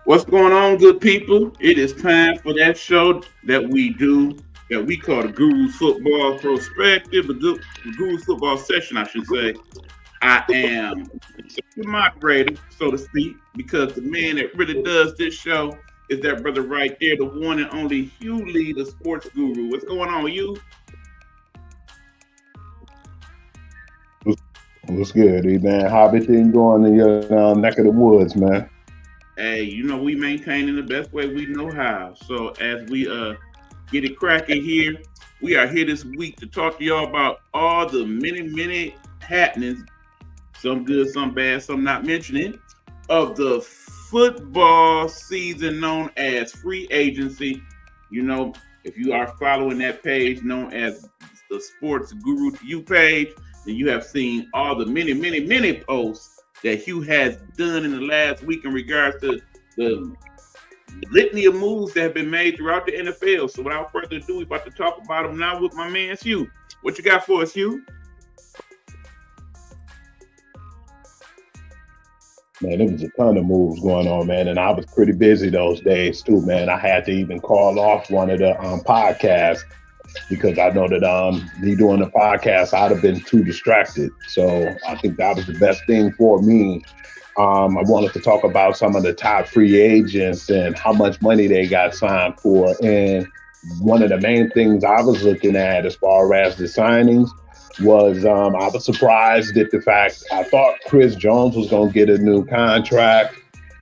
What's going on, good people? It is time for that show that we do that we call the Guru's Football Perspective, the Guru's Football Session, I should say. I am the moderator, so to speak, because the man that really does this show is that brother right there, the one and only Hugh Lee, the sports guru. What's going on, you? What's good, man? How everything going in your neck of the woods, man? Hey, we maintaining the best way we know how. So as we get it cracking here, we are here this week to talk to y'all about all the many happenings, some good, some bad, some not mentioning, of the football season known as free agency. If you are following that page known as the Sports Guru to You page, then you have seen all the many posts that Hugh has done in the last week in regards to the litany of moves that have been made throughout the NFL. So without further ado, we're about to talk about them now with my man Hugh. What you got for us, Hugh? Man, there was a ton of moves going on, man, and I was pretty busy those days too, man. I had to even call off one of the podcasts because I know that me doing the podcast, I'd have been too distracted. So I think that was the best thing for me. I wanted to talk about some of the top free agents and how much money they got signed for. And one of the main things I was looking at as far as the signings was I was surprised at the fact I thought Chris Jones was going to get a new contract,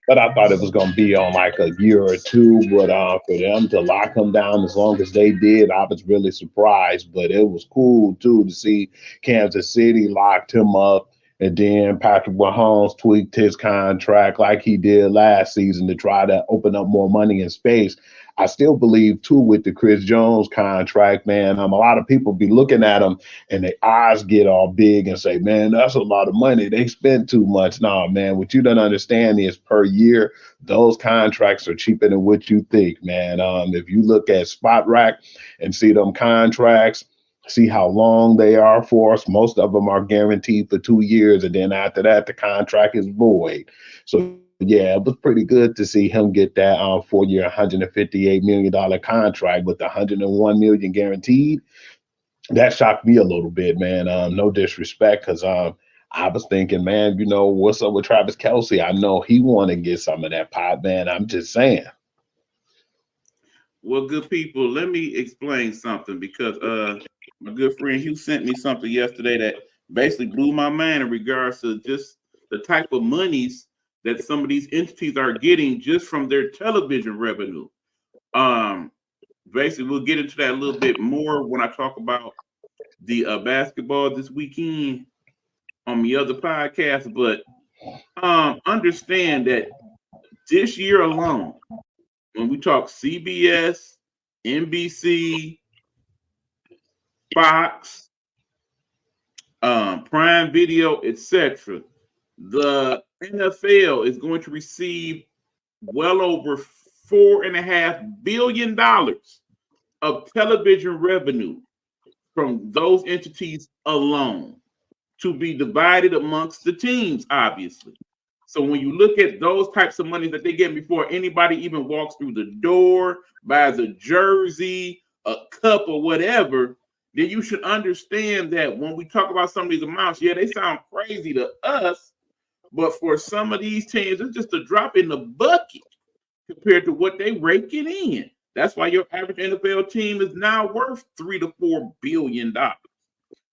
but I thought it was going to be on like a year or two. But for them to lock him down as long as they did, I was really surprised. But it was cool too to see Kansas City locked him up. And then Patrick Mahomes tweaked his contract like he did last season to try to open up more money in space. I still believe too with the Chris Jones contract, man. A lot of people be looking at him and their eyes get all big and say, "Man, that's a lot of money. They spend too much." Nah, man. What you don't understand is per year, those contracts are cheaper than what you think, man. If you look at Spot Rack and see them contracts, see how long they are for us. Most of them are guaranteed for 2 years, and then after that, the contract is void. So yeah, it was pretty good to see him get that 4 year, $158 million contract with 101 million guaranteed. That shocked me a little bit, man. No disrespect, because I was thinking, man, what's up with Travis Kelsey? I know he want to get some of that pot, man. I'm just saying. Well, good people, let me explain something because my good friend Hugh sent me something yesterday that basically blew my mind in regards to just the type of monies that some of these entities are getting just from their television revenue. Um, Basically, we'll get into that a little bit more when I talk about the basketball this weekend on the other podcast. But understand that this year alone, when we talk CBS, NBC, Fox, Prime Video, etc., the NFL is going to receive well over $4.5 billion of television revenue from those entities alone to be divided amongst the teams, obviously. So when you look at those types of money that they get before anybody even walks through the door, buys a jersey, a cup, or whatever, then you should understand that when we talk about some of these amounts, yeah, they sound crazy to us, but for some of these teams, it's just a drop in the bucket compared to what they raking in. That's why your average NFL team is now worth $3 to $4 billion.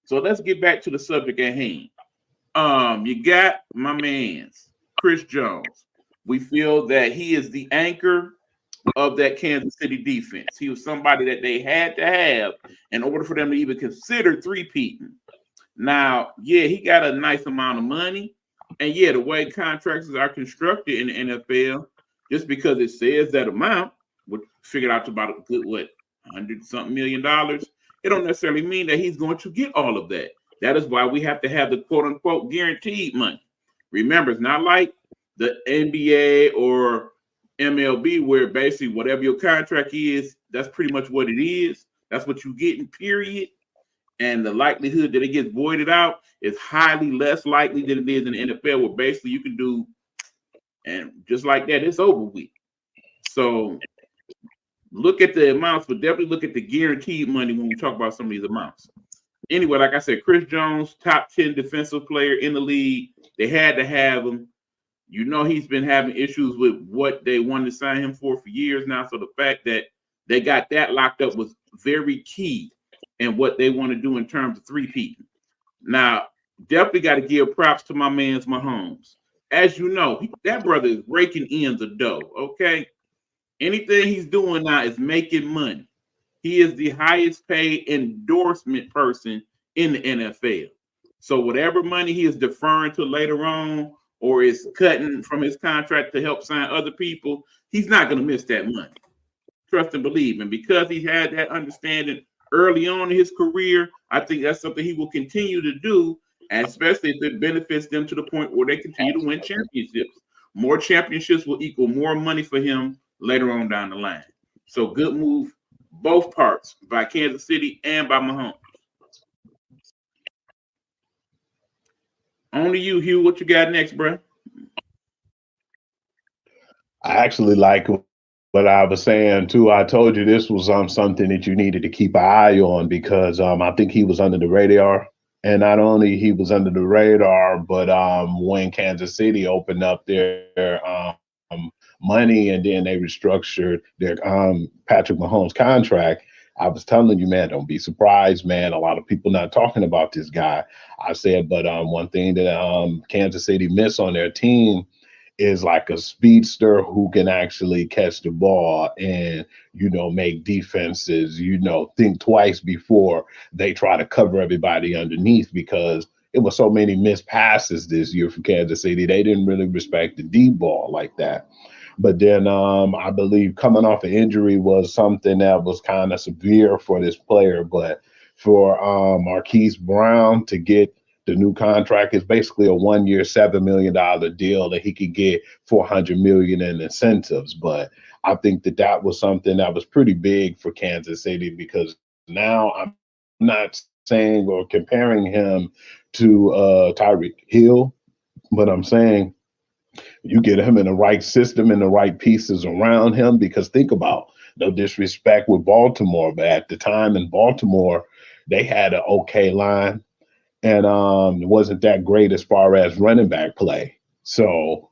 So let's get back to the subject at hand. You got my man's Chris Jones. We feel that he is the anchor of that Kansas City defense. He was somebody that they had to have in order for them to even consider three-peating. Now, yeah, he got a nice amount of money. And yeah, the way contracts are constructed in the NFL, just because it says that amount, which figured out to about a good, 100-something $1 million, it don't necessarily mean that he's going to get all of that. That is why we have to have the quote-unquote guaranteed money. Remember, it's not like the NBA or MLB where basically whatever your contract is, that's pretty much what it is. That's what you get in period. And the likelihood that it gets voided out is highly less likely than it is in the NFL, where basically you can do, and just like that, it's over with. So look at the amounts, but definitely look at the guaranteed money when we talk about some of these amounts. Anyway, like I said, Chris Jones, top 10 defensive player in the league. They had to have him. You know, he's been having issues with what they wanted to sign him for years now. So the fact that they got that locked up was very key in what they want to do in terms of three-peating. Now, definitely got to give props to my man's Mahomes. As you know, that brother is raking in the dough, okay? Anything he's doing now is making money. He is the highest paid endorsement person in the NFL. So whatever money he is deferring to later on or is cutting from his contract to help sign other people, he's not going to miss that money. Trust and believe. And because he had that understanding early on in his career, I think that's something he will continue to do, especially if it benefits them to the point where they continue to win championships. More championships will equal more money for him later on down the line. So good move, both parts, by Kansas City and by Mahomes. On to you, Hugh. What you got next, bro? I actually like what I was saying too. I told you this was something that you needed to keep an eye on because I think he was under the radar. And not only he was under the radar, but when Kansas City opened up their money and then they restructured their Patrick Mahomes contract, I was telling you, man, don't be surprised, man. A lot of people not talking about this guy. I said, but one thing that Kansas City missed on their team is like a speedster who can actually catch the ball and, make defenses, think twice before they try to cover everybody underneath because it was so many missed passes this year for Kansas City. They didn't really respect the deep ball like that. But then I believe coming off an injury was something that was kind of severe for this player. But for Marquise Brown to get the new contract is basically a 1 year, $7 million deal that he could get $400 million in incentives. But I think that was something that was pretty big for Kansas City because now I'm not saying or comparing him to Tyreek Hill, but I'm saying you get him in the right system and the right pieces around him because think about no disrespect with Baltimore, but at the time in Baltimore, they had an okay line. And it wasn't that great as far as running back play. So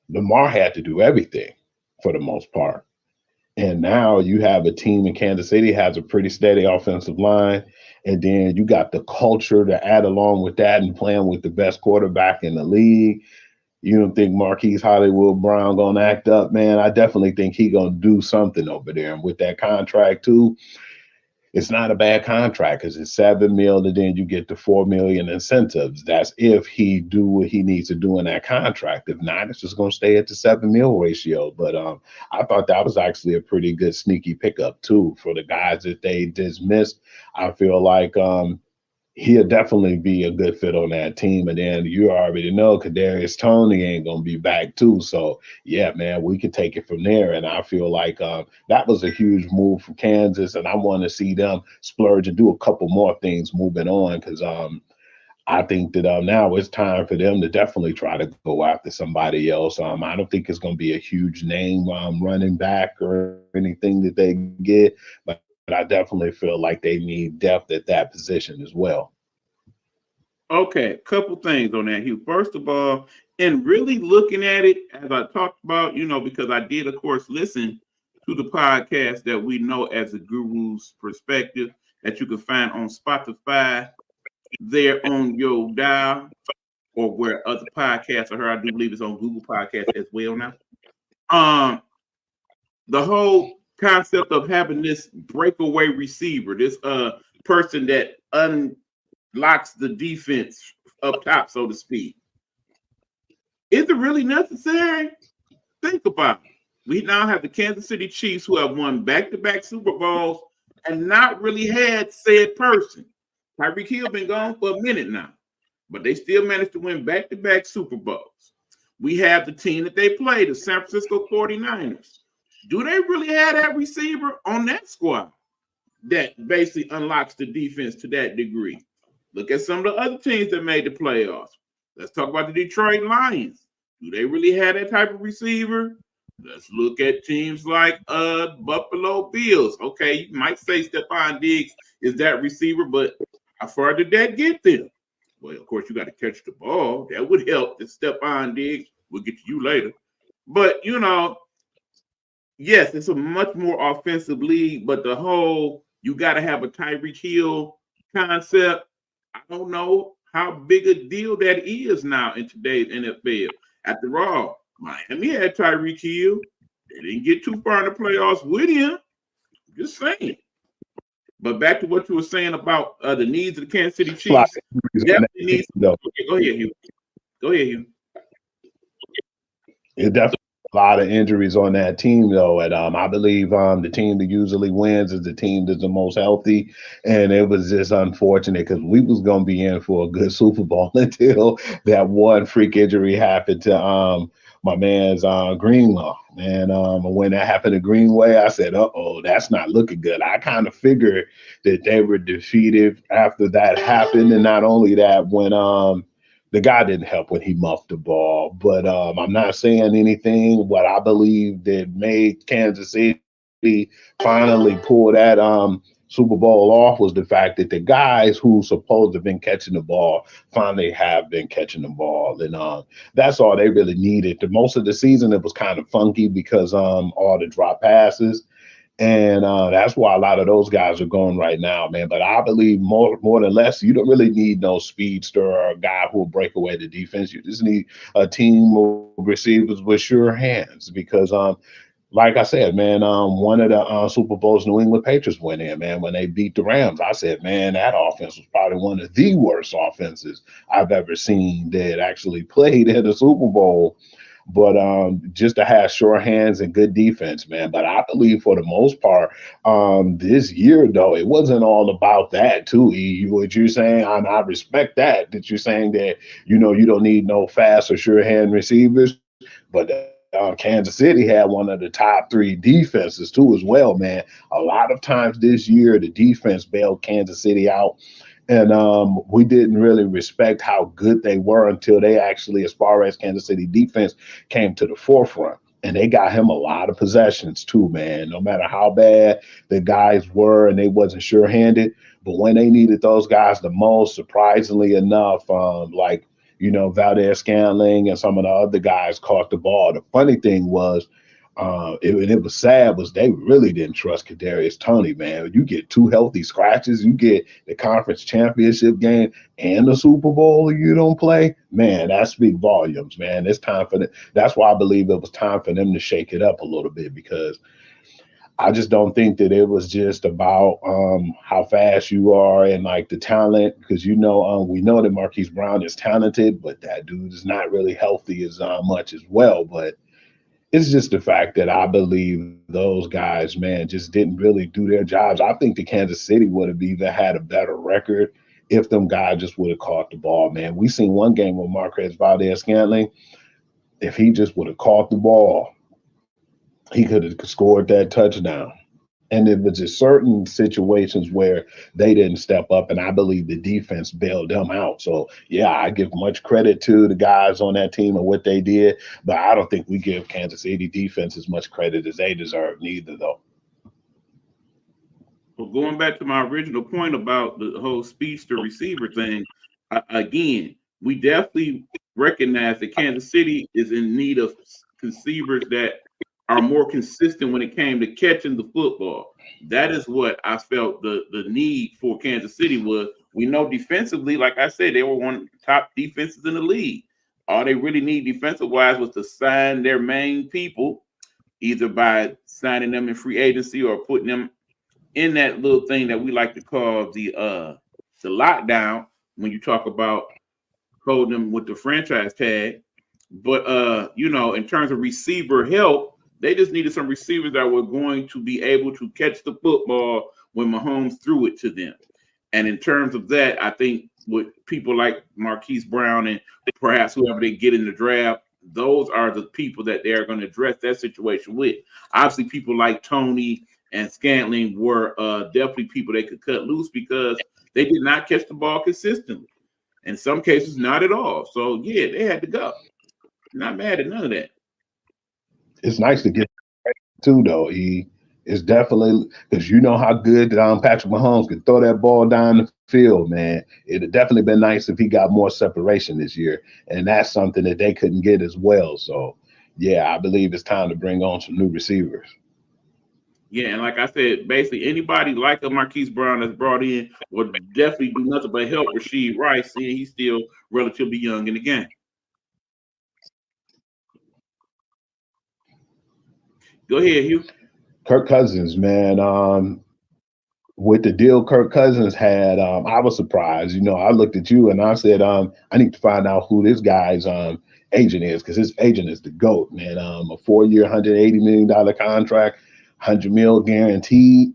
Lamar had to do everything for the most part. And now you have a team in Kansas City has a pretty steady offensive line. And then you got the culture to add along with that and playing with the best quarterback in the league. You don't think Marquise Hollywood Brown gonna act up, man? I definitely think he gonna do something over there. And with that contract too, it's not a bad contract because it's $7 million and then you get the $4 million incentives. That's if he do what he needs to do in that contract. If not, it's just going to stay at the 7 mil ratio. But I thought that was actually a pretty good sneaky pickup too for the guys that they dismissed. I feel like he'll definitely be a good fit on that team. And then you already know Kadarius Toney ain't going to be back too. So, yeah, man, we can take it from there. And I feel like that was a huge move for Kansas. And I want to see them splurge and do a couple more things moving on because I think that now it's time for them to definitely try to go after somebody else. I don't think it's going to be a huge name running back or anything that they get. But I definitely feel like they need depth at that position as well. Okay, a couple things on that, Hugh. First of all, and really looking at it, as I talked about, because I did, of course, listen to the podcast that we know as the Guru's Perspective that you can find on Spotify, there on your dial, or where other podcasts are heard. I do believe it's on Google Podcasts as well now. The whole concept of having this breakaway receiver, this person that unlocks the defense up top, so to speak. Is it really necessary? Think about it. We now have the Kansas City Chiefs who have won back-to-back Super Bowls and not really had said person. Tyreek Hill been gone for a minute now, but they still managed to win back-to-back Super Bowls. We have the team that they play, the San Francisco 49ers. Do they really have that receiver on that squad that basically unlocks the defense to that degree? Look at some of the other teams that made the playoffs. Let's talk about the Detroit Lions. Do they really have that type of receiver? Let's look at teams like Buffalo Bills. Okay, you might say Stephon Diggs is that receiver, but how far did that get them? Well, of course, you got to catch the ball. That would help. The Stephon Diggs, we'll get to you later. But yes, it's a much more offensive league, but the whole you got to have a Tyreek Hill concept. I don't know how big a deal that is now in today's NFL. After all, Miami had Tyreek Hill. They didn't get too far in the playoffs with him. Just saying. But back to what you were saying about the needs of the Kansas City Chiefs. Definitely needs. Okay, go ahead, Hugh. Go ahead, Hugh. It definitely a lot of injuries on that team though, and I believe the team that usually wins is the team that's the most healthy, and it was just unfortunate because we was gonna be in for a good Super Bowl until that one freak injury happened to my man's Greenlaw, and when that happened to Greenway, I said, "Uh-oh, that's not looking good." I kind of figured that they were defeated after that happened, and not only that, when the guy didn't help when he muffed the ball, but I'm not saying anything. What I believe that made Kansas City finally pull that Super Bowl off was the fact that the guys who supposed to have been catching the ball finally have been catching the ball, and that's all they really needed. The most of the season it was kind of funky because all the drop passes. And that's why a lot of those guys are going right now, man. But I believe more than less, you don't really need no speedster or a guy who will break away the defense. You just need a team of receivers with sure hands because like I said, man, one of the Super Bowls New England Patriots went in, man, when they beat the Rams. I said, man, that offense was probably one of the worst offenses I've ever seen that actually played in the Super Bowl. But just to have sure hands and good defense, man. But I believe for the most part, this year though, it wasn't all about that too. What you're saying, and I respect that you're saying that you don't need no fast or sure hand receivers, but Kansas City had one of the top three defenses too, as well, man. A lot of times this year, the defense bailed Kansas City out. And we didn't really respect how good they were until they actually, as far as Kansas City defense, came to the forefront. And they got him a lot of possessions too, man. No matter how bad the guys were and they wasn't sure-handed, but when they needed those guys the most, surprisingly enough, Valdez Scantling and some of the other guys caught the ball. The funny thing was, it was sad was they really didn't trust Kadarius Toney, man. You get two healthy scratches, you get the conference championship game and the Super Bowl, you don't play, man. That speaks volumes, man. It's time for them. That's why I believe it was time for them to shake it up a little bit because I just don't think that it was just about how fast you are and like the talent, because we know that Marquise Brown is talented, but that dude is not really healthy as much as well. But it's just the fact that I believe those guys, man, just didn't really do their jobs. I think the Kansas City would have even had a better record if them guys just would have caught the ball, man. We seen one game with Marquez Valdez Scantling. If he just would have caught the ball, he could have scored that touchdown. And it was just certain situations where they didn't step up, and I believe the defense bailed them out. So, yeah, I give much credit to the guys on that team and what they did, but I don't think we give Kansas City defense as much credit as they deserve, neither, though. Well, going back to my original point about the whole speedster receiver thing, again, we definitely recognize that Kansas City is in need of receivers that are more consistent when it came to catching the football. That is what I felt the need for Kansas City was. We know defensively, like I said, they were one of the top defenses in the league. All they really need defensive wise was to sign their main people, either by signing them in free agency or putting them in that little thing that we like to call the lockdown when you talk about holding them with the franchise tag. But in terms of receiver help, they just needed some receivers that were going to be able to catch the football when Mahomes threw it to them. And in terms of that, I think with people like Marquise Brown and perhaps whoever they get in the draft, those are the people that they're going to address that situation with. Obviously, people like Toney and Scantling were definitely people they could cut loose because they did not catch the ball consistently. In some cases, not at all. So, yeah, they had to go. Not mad at none of that. It's nice to get too, though. It's definitely because you know how good Patrick Mahomes can throw that ball down the field, man. It'd definitely been nice if he got more separation this year, and that's something that they couldn't get as well. So, yeah, I believe it's time to bring on some new receivers. Yeah, and like I said, basically anybody like a Marquise Brown that's brought in would definitely do nothing but help Rasheed Rice, seeing he's still relatively young in the game. Go ahead, Hugh. Kirk Cousins, man. With the deal Kirk Cousins had, I was surprised. You know, I looked at you and I said, I need to find out who this guy's agent is because his agent is the GOAT, man. A 4 year, $180 million contract, 100 mil guaranteed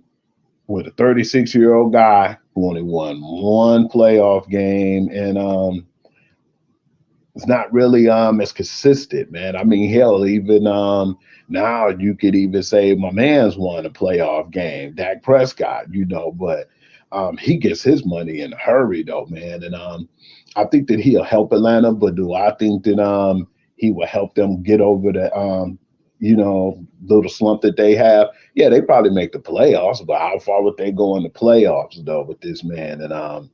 with a 36-year-old guy who only won one playoff game and it's not really as consistent, man. I mean, hell, even now you could even say my man's won a playoff game, Dak Prescott, you know, but he gets his money in a hurry though, man. And I think that he'll help Atlanta, but do I think that he will help them get over the little slump that they have? Yeah, they probably make the playoffs, but how far would they go in the playoffs though with this man? And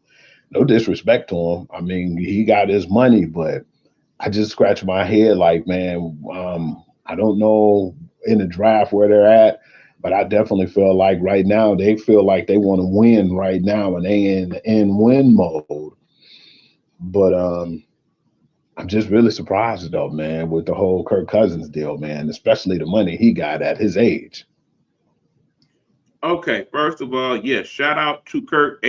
no disrespect to him. I mean, he got his money, but I just scratch my head like, man, I don't know in the draft where they're at, but I definitely feel like right now they feel like they want to win right now and they in win mode. But I'm just really surprised though, man, with the whole Kirk Cousins deal, man, especially the money he got at his age. Okay, first of all, yes, shout out to Kirk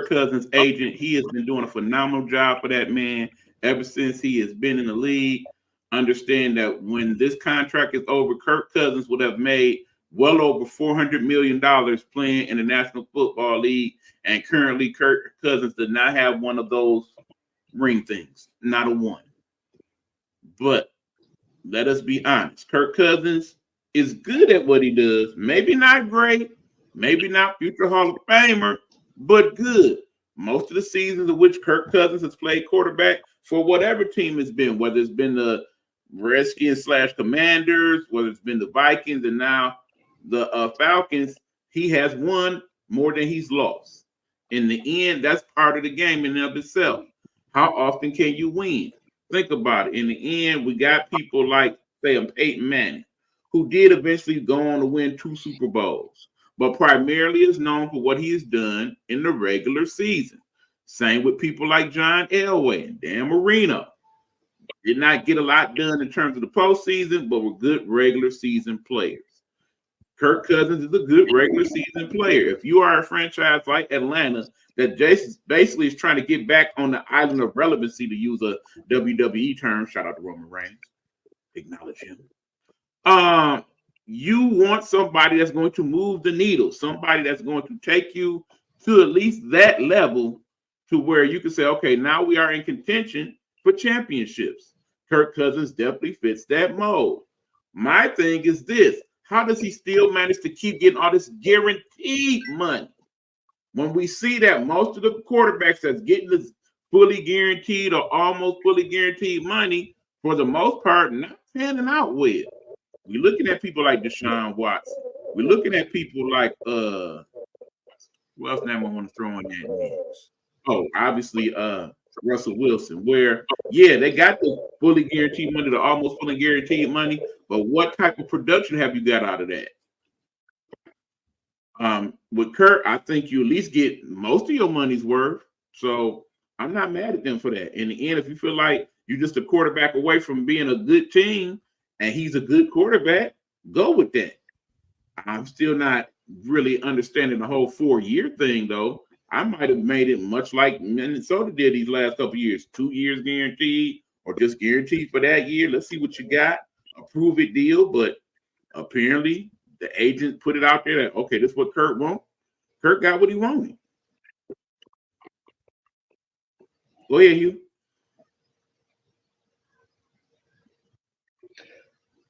Cousins' agent. He has been doing a phenomenal job for that man ever since he has been in the league. Understand that when this contract is over, Kirk Cousins would have made well over $400 million playing in the National Football League, and currently Kirk Cousins does not have one of those ring things, not a one. But let us be honest. Kirk Cousins is good at what he does. Maybe not great, maybe not future Hall of Famer, but good. Most of the seasons in which Kirk Cousins has played quarterback for whatever team it's been, whether it's been the Redskins / Commanders, whether it's been the Vikings, and now the Falcons, he has won more than he's lost. In the end, that's part of the game in and of itself. How often can you win? Think about it. In the end, we got people like, say, a Peyton Manning, who did eventually go on to win 2 Super Bowls, but primarily is known for what he has done in the regular season. Same with people like John Elway and Dan Marino. Did not get a lot done in terms of the postseason, but were good regular season players. Kirk Cousins is a good regular season player. If you are a franchise like Atlanta that basically is trying to get back on the island of relevancy, to use a WWE term, shout out to Roman Reigns, acknowledge him. You want somebody that's going to move the needle, somebody that's going to take you to at least that level to where you can say, okay, now we are in contention for championships. Kirk Cousins definitely fits that mold. My thing is this: how does he still manage to keep getting all this guaranteed money? When we see that most of the quarterbacks that's getting this fully guaranteed or almost fully guaranteed money, for the most part, not panning out well. We're looking at people like Deshaun Watson. We're looking at people like who else name I want to throw in that mix? Oh, obviously Russell Wilson, where yeah, they got the fully guaranteed money, the almost fully guaranteed money, but what type of production have you got out of that? With Kurt, I think you at least get most of your money's worth. So I'm not mad at them for that. In the end, if you feel like you're just a quarterback away from being a good team and he's a good quarterback, go with that. I'm still not really understanding the whole 4 year thing, though. I might have made it much like Minnesota did these last couple of years, 2 years guaranteed or just guaranteed for that year. Let's see what you got, a prove it deal. But apparently, the agent put it out there that, okay, this is what Kurt wants. Kurt got what he wanted. Go ahead, Hugh.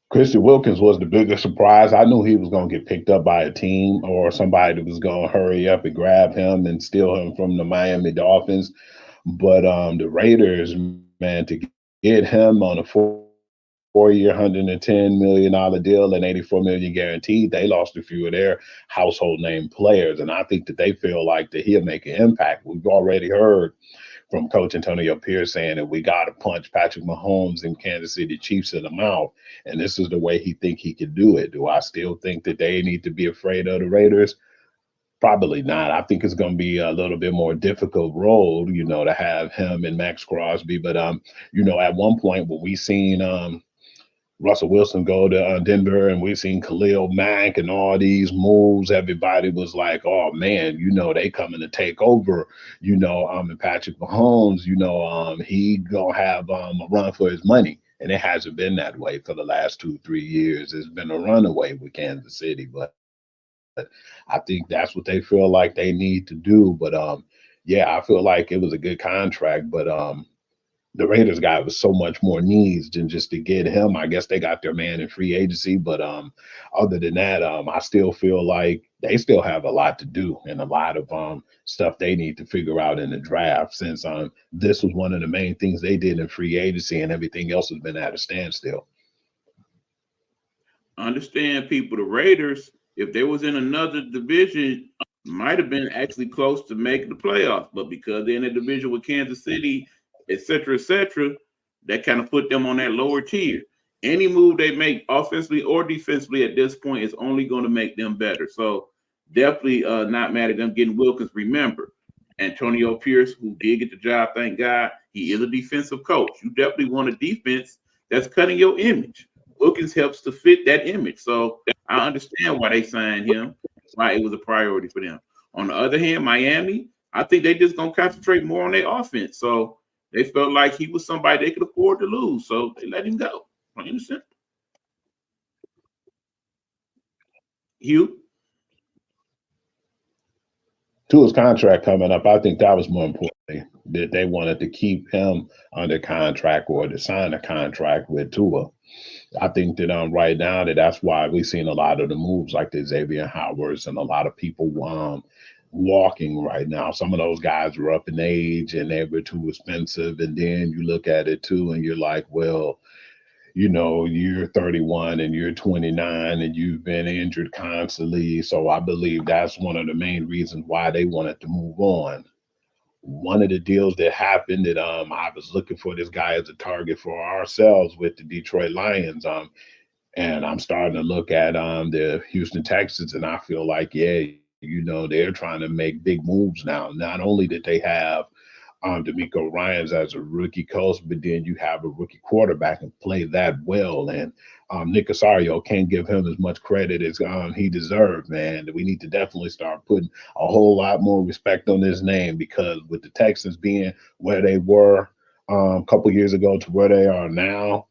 Christian Wilkins was the biggest surprise. I knew he was going to get picked up by a team or somebody that was going to hurry up and grab him and steal him from the Miami Dolphins. But the Raiders, man, to get him on a 4-year, $110 million deal and $84 million guaranteed. They lost a few of their household name players, and I think that they feel like that he'll make an impact. We've already heard from Coach Antonio Pierce saying that we got to punch Patrick Mahomes and Kansas City Chiefs in the mouth, and this is the way he think he can do it. Do I still think that they need to be afraid of the Raiders? Probably not. I think it's going to be a little bit more difficult road, to have him and Max Crosby. But at one point when we seen Russell Wilson go to Denver, and we've seen Khalil Mack and all these moves. Everybody was like, "Oh man, they coming to take over." And Patrick Mahomes, he gonna have a run for his money, and it hasn't been that way for the last 2-3 years. It's been a runaway with Kansas City, but I think that's what they feel like they need to do. But yeah, I feel like it was a good contract, but the Raiders got so much more needs than just to get him. I guess they got their man in free agency, but other than that, I still feel like they still have a lot to do and a lot of stuff they need to figure out in the draft, since this was one of the main things they did in free agency, and everything else has been at a standstill. Understand, people, the Raiders, if they was in another division, might have been actually close to making the playoffs, but because they're in a division with Kansas City, et cetera, that kind of put them on that lower tier. Any move they make offensively or defensively at this point is only going to make them better. So definitely not mad at them getting Wilkins. Remember, Antonio Pierce, who did get the job, thank God, he is a defensive coach. You definitely want a defense that's cutting your image. Wilkins helps to fit that image. So I understand why they signed him, why it was a priority for them. On the other hand, Miami, I think they just going to concentrate more on their offense. So they felt like he was somebody they could afford to lose. So they let him go. Plain and simple. Hugh? To his contract coming up, I think that was more important, that they wanted to keep him under contract or to sign a contract with Tua. I think that right now that's why we've seen a lot of the moves like the Xavier Howards and a lot of people walking right now. Some of those guys were up in age and they were too expensive. And then you look at it too and you're like, well, you're 31 and you're 29 and you've been injured constantly. So I believe that's one of the main reasons why they wanted to move on. One of the deals that happened that I was looking for this guy as a target for ourselves with the Detroit Lions. And I'm starting to look at the Houston Texans, and I feel like, yeah, they're trying to make big moves now. Not only did they have D'Amico Ryans as a rookie coach, but then you have a rookie quarterback and play that well. And Nick Casario can't give him as much credit as he deserved, man. We need to definitely start putting a whole lot more respect on his name, because with the Texans being where they were a couple years ago to where they are now,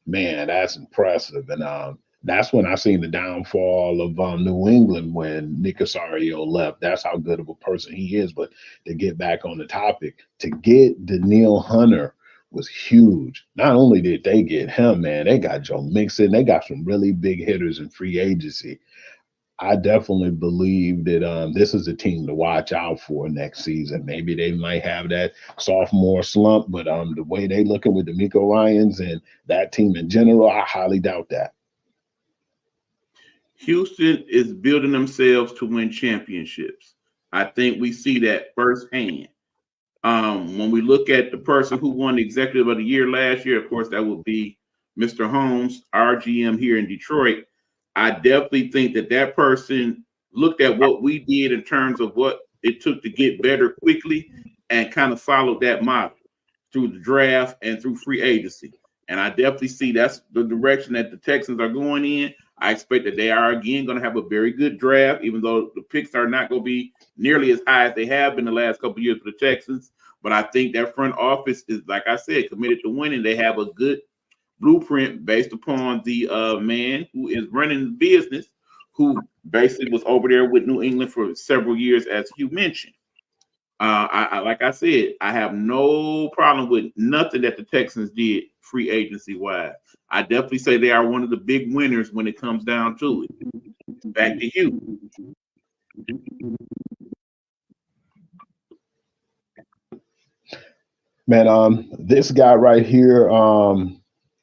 man, that's impressive. And that's when I seen the downfall of New England when Nick Casario left. That's how good of a person he is. But to get back on the topic, to get Danielle Hunter was huge. Not only did they get him, man, they got Joe Mixon. They got some really big hitters in free agency. I definitely believe that this is a team to watch out for next season. Maybe they might have that sophomore slump, but the way they looking with D'Amico Ryans and that team in general, I highly doubt that. Houston is building themselves to win championships. I think we see that firsthand. When we look at the person who won the Executive of the Year last year, of course, that would be Mr. Holmes, our GM here in Detroit. I definitely think that person looked at what we did in terms of what it took to get better quickly and kind of followed that model through the draft and through free agency. And I definitely see that's the direction that the Texans are going in. I expect that they are, again, going to have a very good draft, even though the picks are not going to be nearly as high as they have been the last couple of years for the Texans. But I think that front office is, like I said, committed to winning. They have a good blueprint based upon the man who is running the business, who basically was over there with New England for several years, as you mentioned. I like I said, I have no problem with nothing that the Texans did free agency wise. I definitely say they are one of the big winners when it comes down to it. Back to you. Man, this guy right here,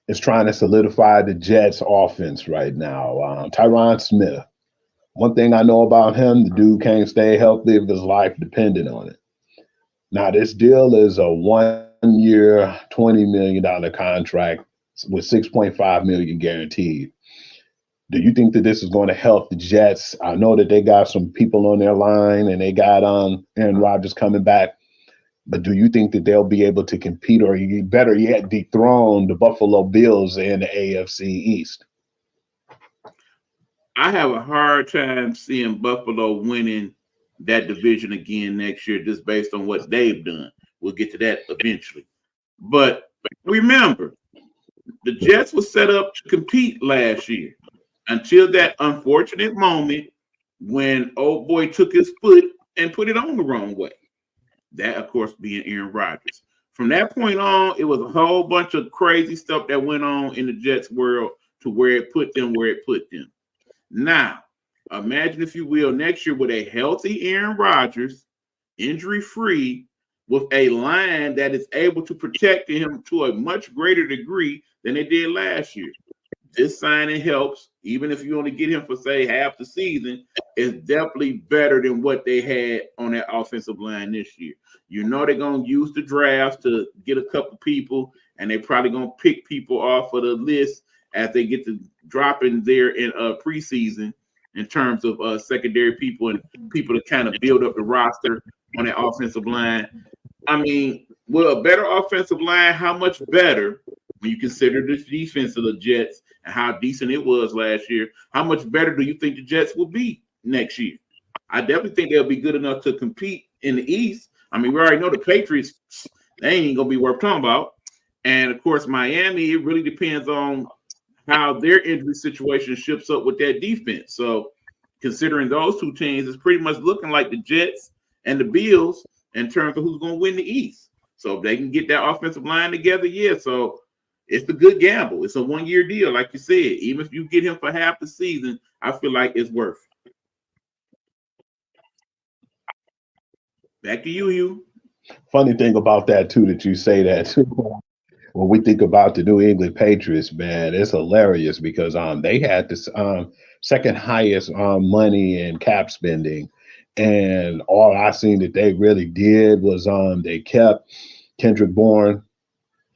is trying to solidify the Jets offense right now. Tyron Smith. One thing I know about him, the dude can't stay healthy if his life depended on it. Now, this deal is a 1 year, $20 million contract with 6.5 million guaranteed. Do you think that this is going to help the Jets? I know that they got some people on their line and they got Aaron Rodgers coming back, but do you think that they'll be able to compete, or better yet, dethrone the Buffalo Bills in the AFC East? I have a hard time seeing Buffalo winning that division again next year, just based on what they've done. We'll get to that eventually. But remember, the Jets were set up to compete last year until that unfortunate moment when old boy took his foot and put it on the wrong way. That, of course, being Aaron Rodgers. From that point on, it was a whole bunch of crazy stuff that went on in the Jets world to where it put them where it put them. Now, imagine, if you will, next year with a healthy Aaron Rodgers, injury-free, with a line that is able to protect him to a much greater degree than they did last year. This signing helps, even if you only get him for, say, half the season. It's definitely better than what they had on that offensive line this year. You know they're going to use the drafts to get a couple people, and they're probably going to pick people off of the list as they get to dropping there in preseason in terms of secondary people and people to kind of build up the roster on that offensive line. I mean, with a better offensive line, how much better, when you consider the defense of the Jets and how decent it was last year, how much better do you think the Jets will be next year? I definitely think they'll be good enough to compete in the East. I mean, we already know the Patriots, they ain't going to be worth talking about. And, of course, Miami, it really depends on how their injury situation ships up with that defense. So, considering those two teams, it's pretty much looking like the Jets and the Bills in terms of who's going to win the East. So, if they can get that offensive line together, yeah. So, it's a good gamble. It's a 1 year deal, like you said. Even if you get him for half the season, I feel like it's worth it. Back to you, Hugh. Funny thing about that, too, that you say that, too. When we think about the New England Patriots, man, it's hilarious because they had this second highest money in cap spending, and all I seen that they really did was they kept Kendrick Bourne,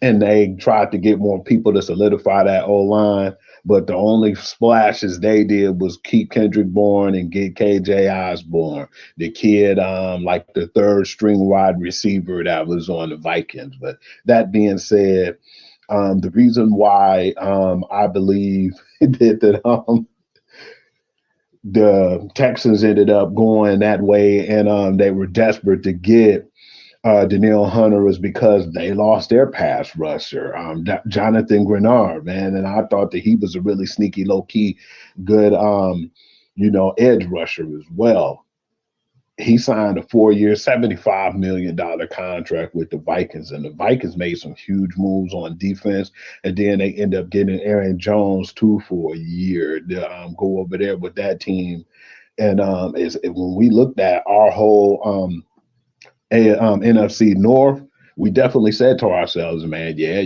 and they tried to get more people to solidify that O line. But the only splashes they did was keep Kendrick Bourne and get KJ Osborne, the kid, like the third string wide receiver that was on the Vikings. But that being said, the reason why I believe that the Texans ended up going that way, and they were desperate to get Danielle Hunter, was because they lost their pass rusher, Jonathan Grenard, man. And I thought that he was a really sneaky, low-key, good, edge rusher as well. He signed a 4 year, $75 million contract with the Vikings, and the Vikings made some huge moves on defense. And then they end up getting Aaron Jones, too, for a year to go over there with that team. And when we looked at our whole NFC North, we definitely said to ourselves, man, yeah,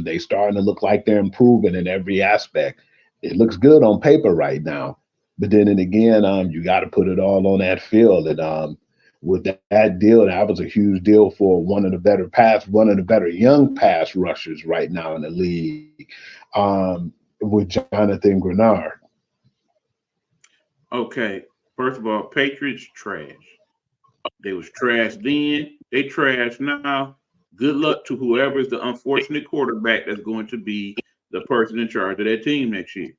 they starting to look like they're improving in every aspect. It looks good on paper right now, but then and again, you got to put it all on that field. And with that deal, that was a huge deal for one of the better young pass rushers right now in the league, with Jonathan Grenard. Okay, first of all, Patriots trash. They was trash then. They trash now. Good luck to whoever is the unfortunate quarterback that's going to be the person in charge of that team next year.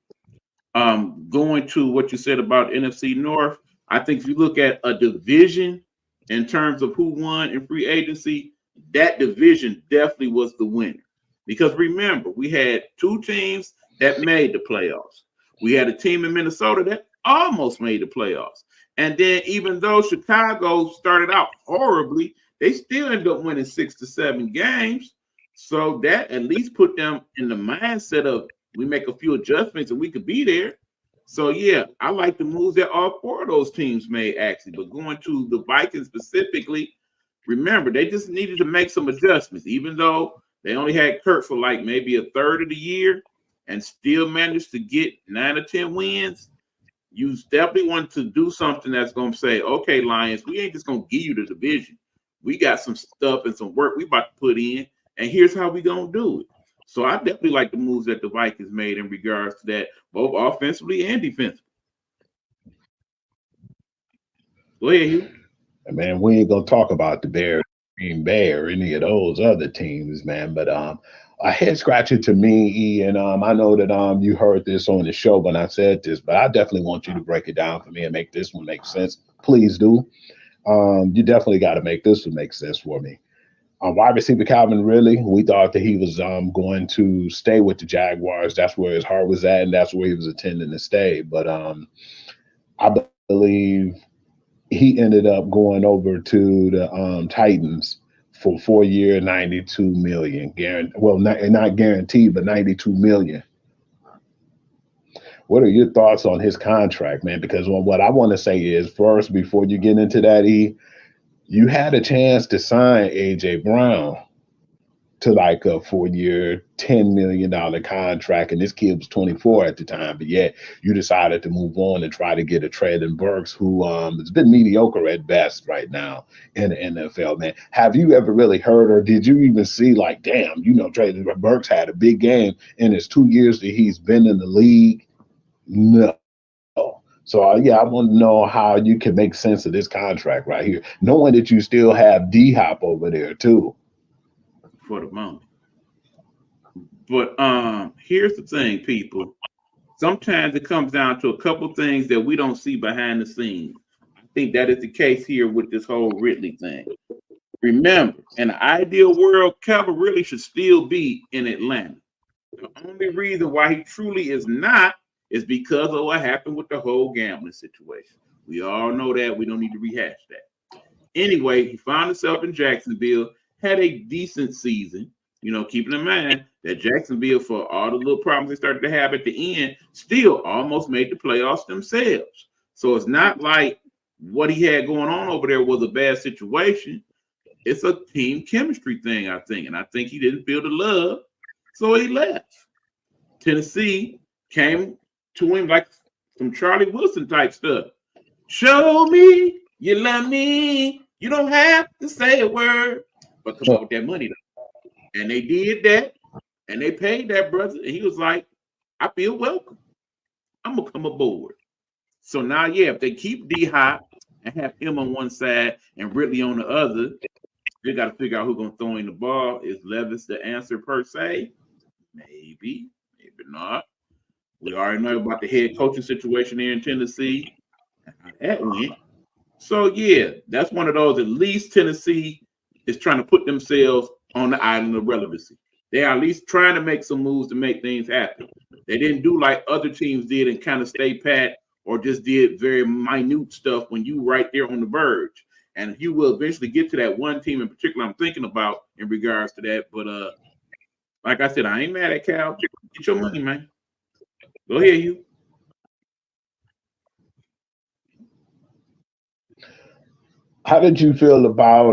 Going to what you said about NFC North, I think if you look at a division in terms of who won in free agency, that division definitely was the winner. Because remember, we had two teams that made the playoffs. We had a team in Minnesota that almost made the playoffs. And then even though Chicago started out horribly, they still ended up winning 6 to 7 games. So that at least put them in the mindset of, we make a few adjustments and we could be there. So, yeah, I like the moves that all four of those teams made, actually. But going to the Vikings specifically, remember, they just needed to make some adjustments. Even though They only had Kurt for like maybe a third of the year and still managed to get 9 or 10 wins. You definitely want to do something that's going to say, okay, Lions, we ain't just going to give you the division. We got some stuff and some work we about to put in, and here's how we going to do it. So I definitely like the moves that the Vikings made in regards to that, both offensively and defensively. Go ahead, Hugh. Man, we ain't gonna talk about the Bears, Green Bay, or any of those other teams, man. But a head scratcher to me, E, and I know that you heard this on the show when I said this, but I definitely want you to break it down for me and make this one make sense. Please do. You definitely got to make this one make sense for me. Wide receiver Calvin Ridley, we thought that he was going to stay with the Jaguars. That's where his heart was at, and that's where he was intending to stay. But I believe he ended up going over to the Titans for 4 year, 92 million. Well, not guaranteed, but 92 million. What are your thoughts on his contract, man? Because what I want to say is, first, before you get into that, E, you had a chance to sign AJ Brown to like a 4 year, $10 million contract. And this kid was 24 at the time, but yet you decided to move on and try to get a Treylon Burks, who has been mediocre at best right now in the NFL, man. Have you ever really heard, or did you even see, like, damn, Treylon Burks had a big game in his 2 years that he's been in the league? No. So, yeah, I want to know how you can make sense of this contract right here, knowing that you still have D-Hop over there, too. For the moment. But here's the thing, people. Sometimes it comes down to a couple things that we don't see behind the scenes. I think that is the case here with this whole Ridley thing. Remember, in an ideal world, Calvin really should still be in Atlanta. The only reason why he truly is not is because of what happened with the whole gambling situation. We all know that. We don't need to rehash that. Anyway, he found himself in Jacksonville, had a decent season, keeping in mind that Jacksonville, for all the little problems they started to have at the end, still almost made the playoffs themselves. So it's not like what he had going on over there was a bad situation. It's a team chemistry thing, I think. And I think he didn't feel the love, so he left. Tennessee came to him like some Charlie Wilson type stuff. Show me you love me. You don't have to say a word, but come on with that money, though. And they did that, and they paid that brother, and he was like, I feel welcome. I'm going to come aboard. So now, yeah, if they keep D-Hop and have him on one side and Ridley on the other, they got to figure out who's going to throw in the ball. Is Levis the answer per se? Maybe, maybe not. We already know about the head coaching situation here in Tennessee. That went. So, yeah, that's one of those. At least Tennessee is trying to put themselves on the island of relevancy. They are at least trying to make some moves to make things happen. They didn't do like other teams did and kind of stay pat or just did very minute stuff when you right there on the verge. And you will eventually get to that one team in particular I'm thinking about in regards to that. But like I said, I ain't mad at Cal. Get your money, man. Go ahead, you. How did you feel about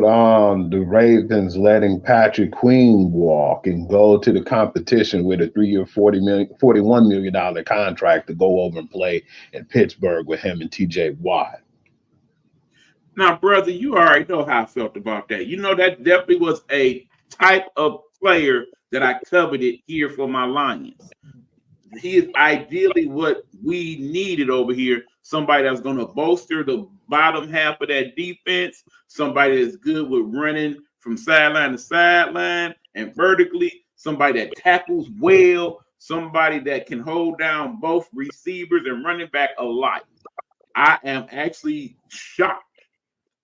the Ravens letting Patrick Queen walk and go to the competition with a 3 year, $41 million contract to go over and play in Pittsburgh with him and TJ Watt? Now, brother, you already know how I felt about that. That definitely was a type of player that I coveted here for my Lions. He is ideally what we needed over here. Somebody that's going to bolster the bottom half of that defense. Somebody that's good with running from sideline to sideline and vertically. Somebody that tackles well. Somebody that can hold down both receivers and running back alike. I am actually shocked.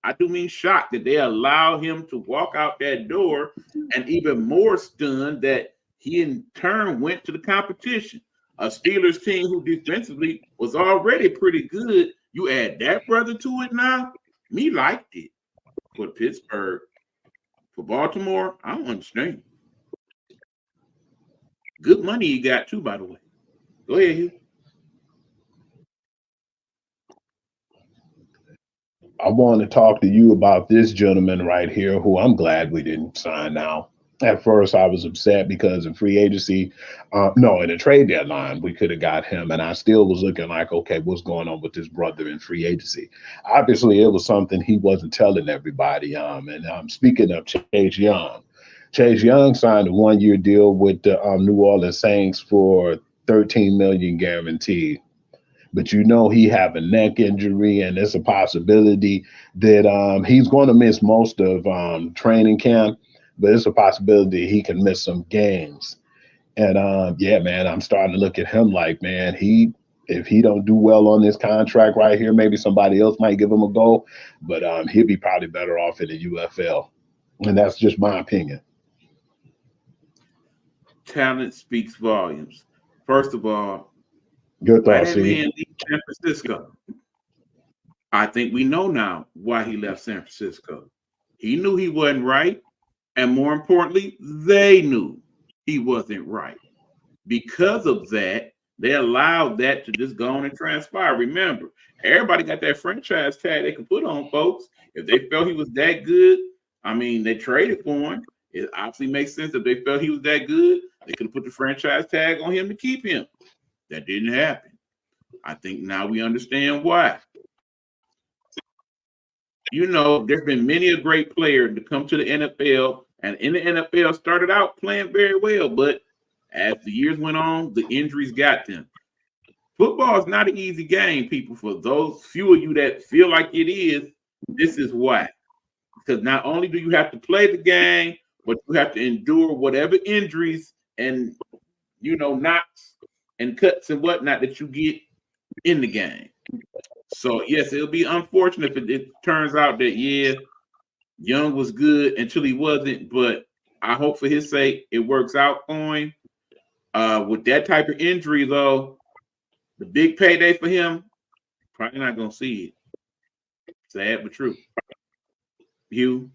I do mean shocked that they allow him to walk out that door, and even more stunned that he in turn went to the competition. A Steelers team who defensively was already pretty good. You add that brother to it now. Me liked it. For Pittsburgh, for Baltimore, I don't understand. Good money you got too, by the way. Go ahead, Hugh. I want to talk to you about this gentleman right here, who I'm glad we didn't sign now. At first, I was upset because in free agency, no, in the trade deadline, we could have got him, and I still was looking like, okay, what's going on with this brother in free agency? Obviously, it was something he wasn't telling everybody. And speaking of Chase Young signed a 1 year deal with the New Orleans Saints for 13 million guaranteed. But you know he have a neck injury, and it's a possibility that he's going to miss most of training camp. But it's a possibility he can miss some games. And yeah, man, I'm starting to look at him like, man, if he don't do well on this contract right here, maybe somebody else might give him a go. But he'll be probably better off in the UFL, and that's just my opinion. Talent speaks volumes. First of all, Good why thought, that see. man leave San Francisco? I think we know now why he left San Francisco. He knew he wasn't right. And more importantly, they knew he wasn't right. Because of that, they allowed that to just go on and transpire. Remember, everybody got that franchise tag they can put on folks. If they felt he was that good, I mean, they traded for him. It obviously makes sense if they felt he was that good, they could have put the franchise tag on him to keep him. That didn't happen. I think now we understand why. You know, there's been many a great player to come to the NFL, and in the NFL started out playing very well, but as the years went on, the injuries got them. Football is not an easy game, people. For those few of you that feel like it is, this is why. Because not only do you have to play the game, but you have to endure whatever injuries and knocks and cuts and whatnot that you get in the game. So yes, it'll be unfortunate if it turns out that Young was good until he wasn't, but I hope for his sake it works out for him. With that type of injury, though, the big payday for him, probably not gonna see it. Sad but true. Hugh.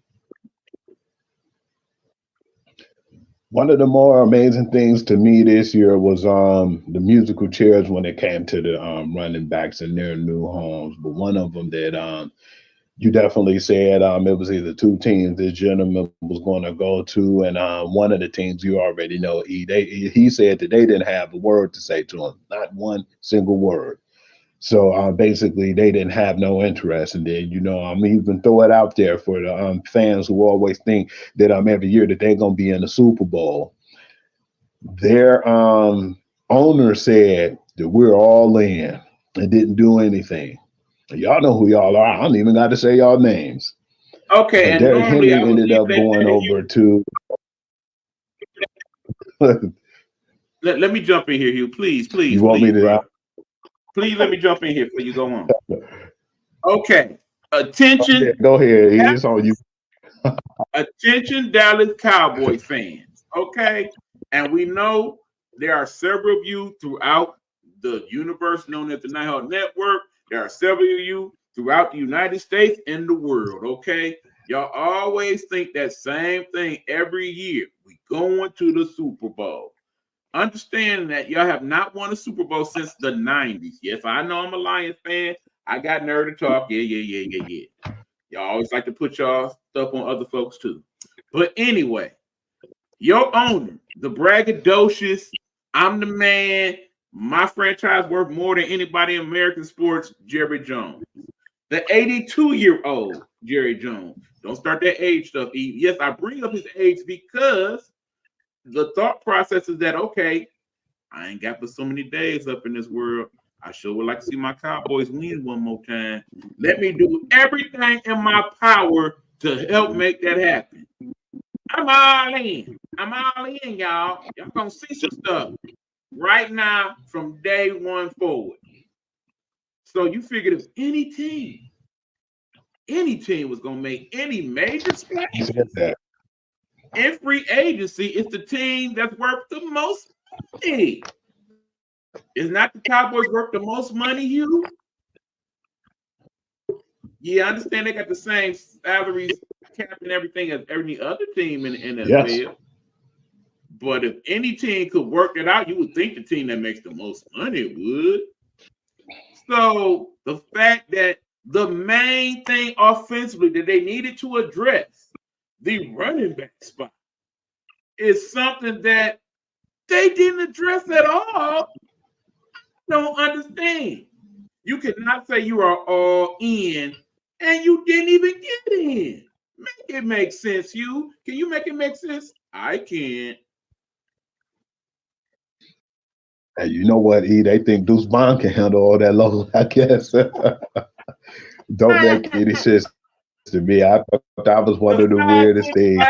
One of the more amazing things to me this year was the musical chairs when it came to the running backs in their new homes. But one of them that you definitely said it was either two teams this gentleman was going to go to, and one of the teams you already know, he said that they didn't have a word to say to him, not one single word. So basically, they didn't have no interest. And then, I'm even throw it out there for the fans who always think that every year that they're going to be in the Super Bowl. Their owner said that we're all in and didn't do anything. Y'all know who y'all are. I don't even got to say y'all names. Okay, But and Derrick normally Henry I would ended leave up that going to over Hugh. to. Let me jump in here, Hugh. Please, please, You want me please, to? bro. Please let me jump in here before you go on. Okay. Attention. Go ahead. It's on you. Attention, Dallas Cowboy fans. Okay. And we know there are several of you throughout the universe known as the Nighthawk Network. There are several of you throughout the United States and the world. Okay. Y'all always think that same thing every year. We going to the Super Bowl. Understand that y'all have not won a Super Bowl since the 90s. Yes, I know I'm a Lions fan. I got nerve to talk. Yeah. Y'all always like to put y'all stuff on other folks too. But anyway, your owner, the braggadocious, I'm the man, my franchise worth more than anybody in American sports, Jerry Jones. The 82-year-old Jerry Jones. Don't start that age stuff. Yes, I bring up his age because the thought process is that, okay, I ain't got but so many days up in this world. I sure would like to see my Cowboys win one more time. Let me do everything in my power to help make that happen. I'm all in. I'm all in, y'all. Y'all gonna see some stuff right now from day one forward. So you figured if any team was gonna make any major splashes in free agency, it's the team that's worth the most money. Is not the Cowboys worth the most money, Hugh? Yeah, I understand they got the same salaries cap and everything as any other team in the NFL. Yes. But if any team could work it out, you would think the team that makes the most money would. So the fact that the main thing offensively that they needed to address, the running back spot, is something that they didn't address at all. Don't understand. You cannot say you are all in and you didn't even get in. Make it make sense, you. Can you make it make sense? I can't. And you know what, E? They think Deuce Bond can handle all that load, I guess. Don't make any sense to me. I thought that was one of the weirdest things.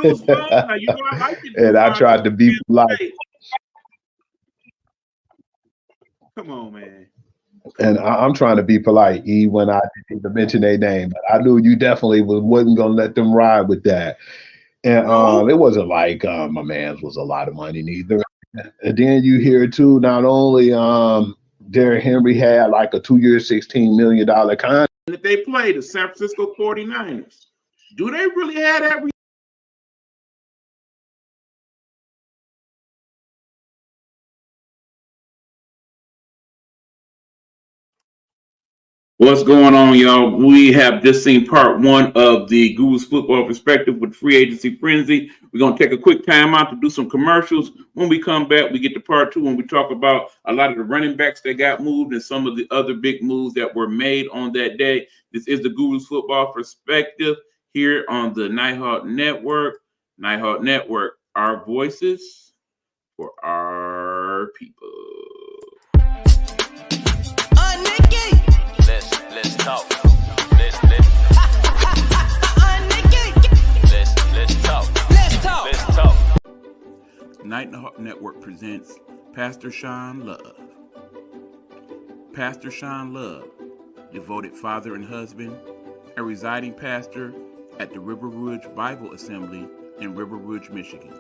Deuce Bond. Now, you know I like the And Deuce I Bond. tried to be polite. Come on, man. And I'm trying to be polite, E, when I didn't even mention their name. But I knew you definitely wasn't going to let them ride with that. And No. it wasn't like my man's was a lot of money neither. And then you hear too, not only Derrick Henry had like a 2-year, $16 million contract. If they play the San Francisco 49ers, do they really have that? What's going on, y'all? We have just seen part one of the Google's Football Perspective with Free Agency Frenzy. We're going to take a quick time out to do some commercials. When we come back, we get to part two when we talk about a lot of the running backs that got moved and some of the other big moves that were made on that day. This is the Google's Football Perspective here on the Nighthawk Network. Nighthawk Network, our voices for our people. Let's talk. Let's talk. Let's talk. Nighthawk Network presents Pastor Sean Love. Pastor Sean Love, devoted father and husband, a residing pastor at the River Rouge Bible Assembly in River Rouge, Michigan.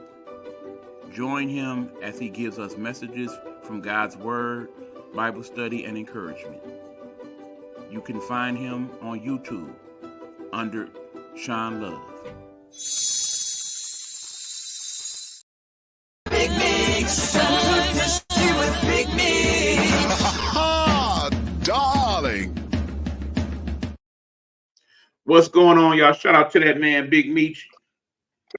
Join him as he gives us messages from God's Word, Bible study, and encouragement. You can find him on YouTube under Sean Love. Big Mix, with Big Mix. Darling. What's going on, y'all? Shout out to that man, Big Meech,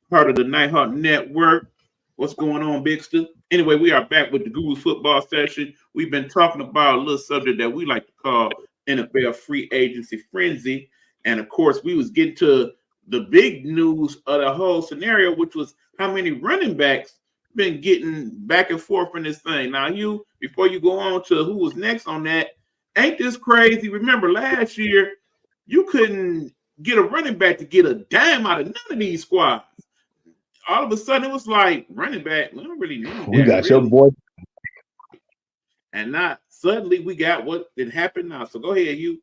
part of the Nighthawk Network. What's going on, Bigster? Anyway, we are back with the Google's football session. We've been talking about a little subject that we like to call NFL free agency frenzy. And of course, we was getting to the big news of the whole scenario, which was how many running backs been getting back and forth in this thing. Now, you, before you go on to who was next on that, ain't this crazy? Remember last year, you couldn't get a running back to get a dime out of none of these squads. All of a sudden, it was like running back. We don't really need that. We got really. your boy. And not suddenly we got what did happen now. So go ahead, you.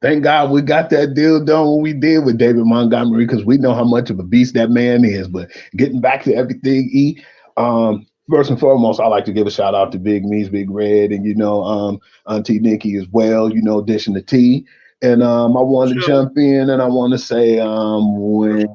Thank God we got that deal done when we did with David Montgomery, because we know how much of a beast that man is. But getting back to everything, E, first and foremost, I like to give a shout out to Big Me's, Big Red, and Auntie Nikki as well, dishing the tea. And I want to jump in and I want to say when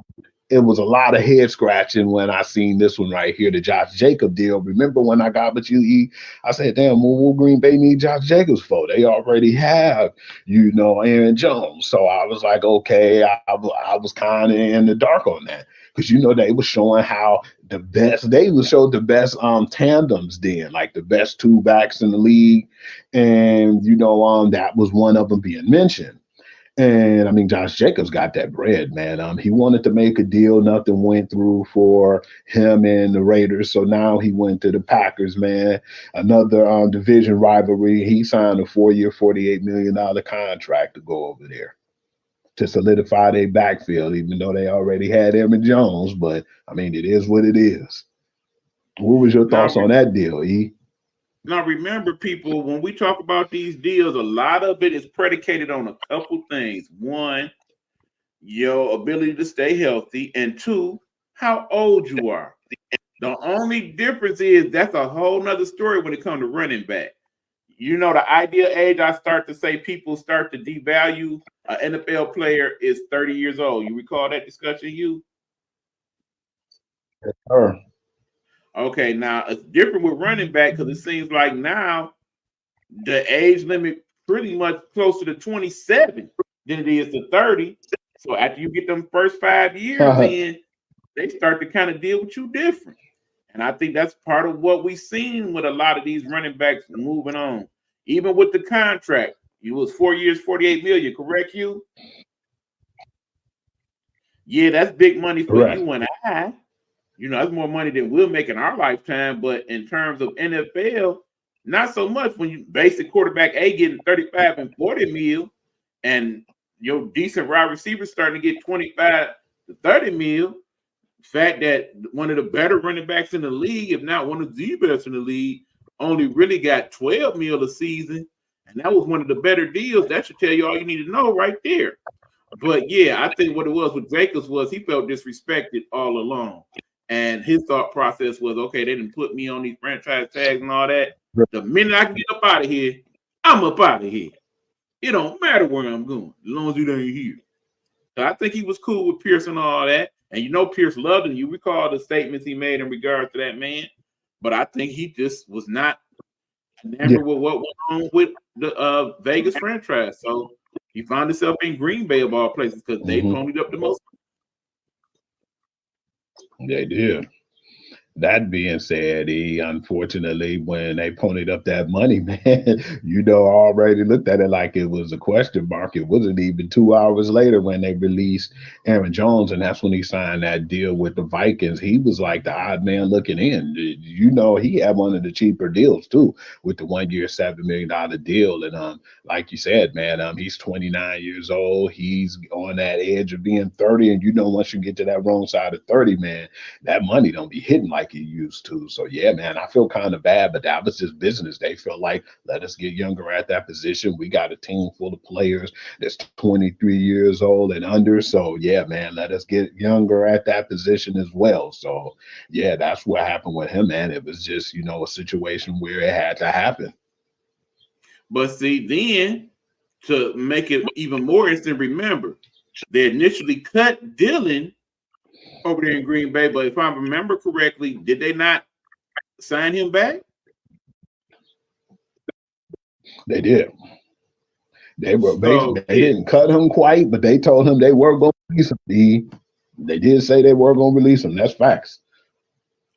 it was a lot of head scratching when I seen this one right here, the Josh Jacobs deal. Remember when I got with you, E? I said, damn, what Green Bay need Josh Jacobs for? They already have, Aaron Jones. So I was like, okay, I was kind of in the dark on that. Because, they were showing how they would show the best tandems then, like the best two backs in the league. And, that was one of them being mentioned. And I mean, Josh Jacobs got that bread, man. He wanted to make a deal. Nothing went through for him and the Raiders. So now he went to the Packers, man. Another division rivalry. He signed a 4-year, $48 million contract to go over there to solidify their backfield, even though they already had Aaron Jones. But I mean, it is what it is. What was your thoughts on that deal, E? Now, remember, people, when we talk about these deals, a lot of it is predicated on a couple things. One, your ability to stay healthy. And two, how old you are. The only difference is that's a whole nother story when it comes to running back. The ideal age I start to say people start to devalue an NFL player is 30 years old. You recall that discussion, you? Yes, sir. Okay, now it's different with running back because it seems like now the age limit pretty much closer to 27 than it is to 30. So after you get them first 5 years in, they start to kind of deal with you different. And I think that's part of what we've seen with a lot of these running backs moving on. Even with the contract, it was 4 years, 48 million, correct you? Yeah, that's big money for Correct. you and I. You know, that's more money than we'll make in our lifetime. But in terms of NFL, not so much when you basic quarterback A getting 35 and 40 mil, and your decent wide receiver starting to get 25 to 30 mil. Fact that one of the better running backs in the league, if not one of the best in the league, only really got 12 mil a season, and that was one of the better deals. That should tell you all you need to know right there. But yeah, I think what it was with Jacobs was he felt disrespected all along. And his thought process was, okay, they didn't put me on these franchise tags and all that. The minute I can get up out of here, I'm up out of here. It don't matter where I'm going, as long as you ain't here. So I think he was cool with Pierce and all that. And you know Pierce loved him. You recall the statements he made in regard to that man. But I think he just was not enamored with what went on with the Vegas franchise. So he found himself in Green Bay of all places because they ponied up the most. They did. That being said, unfortunately, when they ponied up that money, man, already looked at it like it was a question mark. It wasn't even 2 hours later when they released Aaron Jones, and that's when he signed that deal with the Vikings. He was like the odd man looking in. He had one of the cheaper deals too, with the 1 year, $7 million deal. And like you said, man, he's 29 years old. He's on that edge of being 30, and once you get to that wrong side of 30, man, that money don't be hitting like it used to. So yeah, man, I feel kind of bad, but that was just business. They feel like, let us get younger at that position. We got a team full of players that's 23 years old and under. So yeah, man, let us get younger at that position as well. So yeah, that's what happened with him, man. It was just, a situation where it had to happen. But see, then to make it even more instant, remember, they initially cut Dillon over there in Green Bay, but if I remember correctly, did they not sign him back? They did. They didn't cut him quite, but they told him they were going to release him. They did say they were going to release him. That's facts.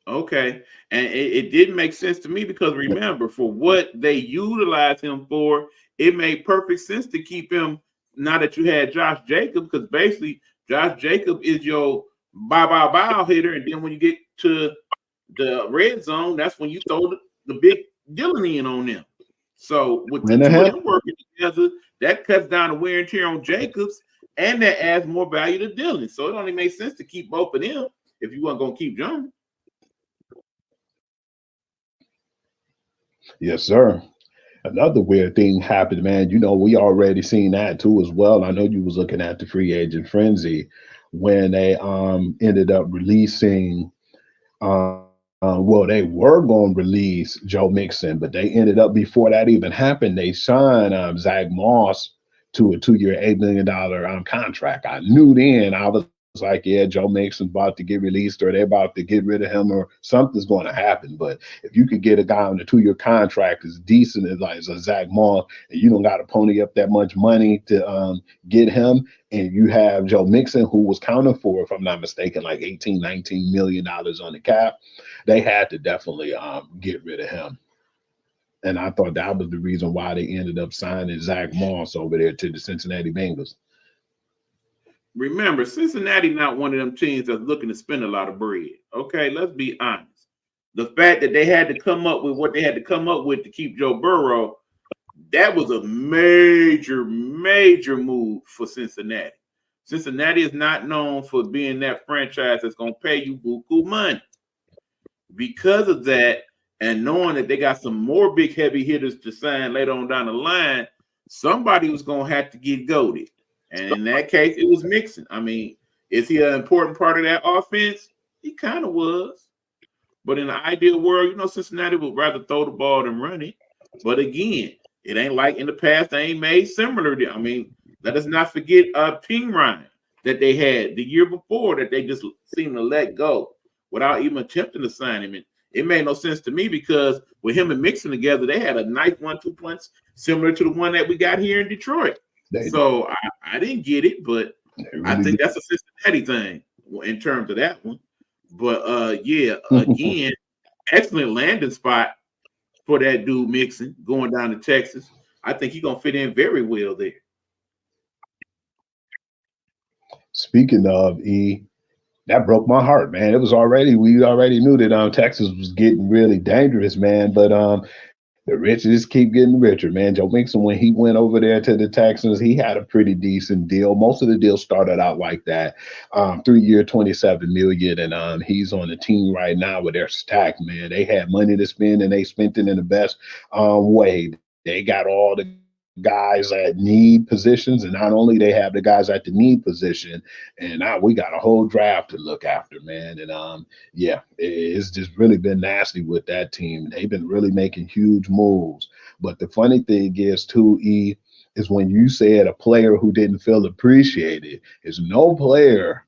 Okay. And it didn't make sense to me because remember, for what they utilized him for, it made perfect sense to keep him now that you had Josh Jacobs, because basically Josh Jacobs is your bow hitter, and then when you get to the red zone, that's when you throw the big Dillon in on them. So with the two of them working together, that cuts down the wear and tear on Jacobs, and that adds more value to Dillon. So it only makes sense to keep both of them if you weren't going to keep Jones. Yes, sir. Another weird thing happened, man. We already seen that too as well. I know you was looking at the free agent frenzy when they ended up releasing they were going to release Joe Mixon, but they ended up, before that even happened, they signed Zach Moss to a 2 year, $8 million contract. I knew then, I was like, yeah, Joe Mixon's about to get released, or they're about to get rid of him, or something's going to happen. But if you could get a guy on a 2 year contract as decent as a Zach Moss, and you don't got to pony up that much money to get him, and you have Joe Mixon, who was counted for, if I'm not mistaken, like $18-19 million on the cap, they had to definitely get rid of him. And I thought that was the reason why they ended up signing Zach Moss over there to the Cincinnati Bengals. Remember, Cincinnati not one of them teams that's looking to spend a lot of bread. Okay, let's be honest. The fact that they had to come up with what they had to come up with to keep Joe Burrow, that was a major, major move for Cincinnati. Cincinnati is not known for being that franchise that's going to pay you buku money. Because of that, and knowing that they got some more big heavy hitters to sign later on down the line, somebody was going to have to get goated. And in that case, it was Mixon. I mean, is he an important part of that offense? He kind of was. But in the ideal world, Cincinnati would rather throw the ball than run it. But again, it ain't like in the past they ain't made similar. I mean, let us not forget Ping Ryan that they had the year before that they just seemed to let go without even attempting to sign him. And it made no sense to me because with him and Mixon together, they had a nice 1-2 punch similar to the one that we got here in Detroit. So I didn't get it, but They I really think do. that's a Cincinnati thing in terms of that one. But yeah, again, excellent landing spot for that dude Mixon going down to Texas. I think he's gonna fit in very well there. Speaking of that broke my heart, man. We already knew that Texas was getting really dangerous, man. But the rich just keep getting richer, man. Joe Mixon, when he went over there to the Texans, he had a pretty decent deal. Most of the deals started out like that. 3 year, 27 million, and he's on the team right now where they're stacked, man. They had money to spend and they spent it in the best way. They got all the guys at need positions, and not only they have the guys at the need position, and now we got a whole draft to look after, man. And yeah, it's just really been nasty with that team. They've been really making huge moves. But the funny thing is, too, is when you said a player who didn't feel appreciated, is no player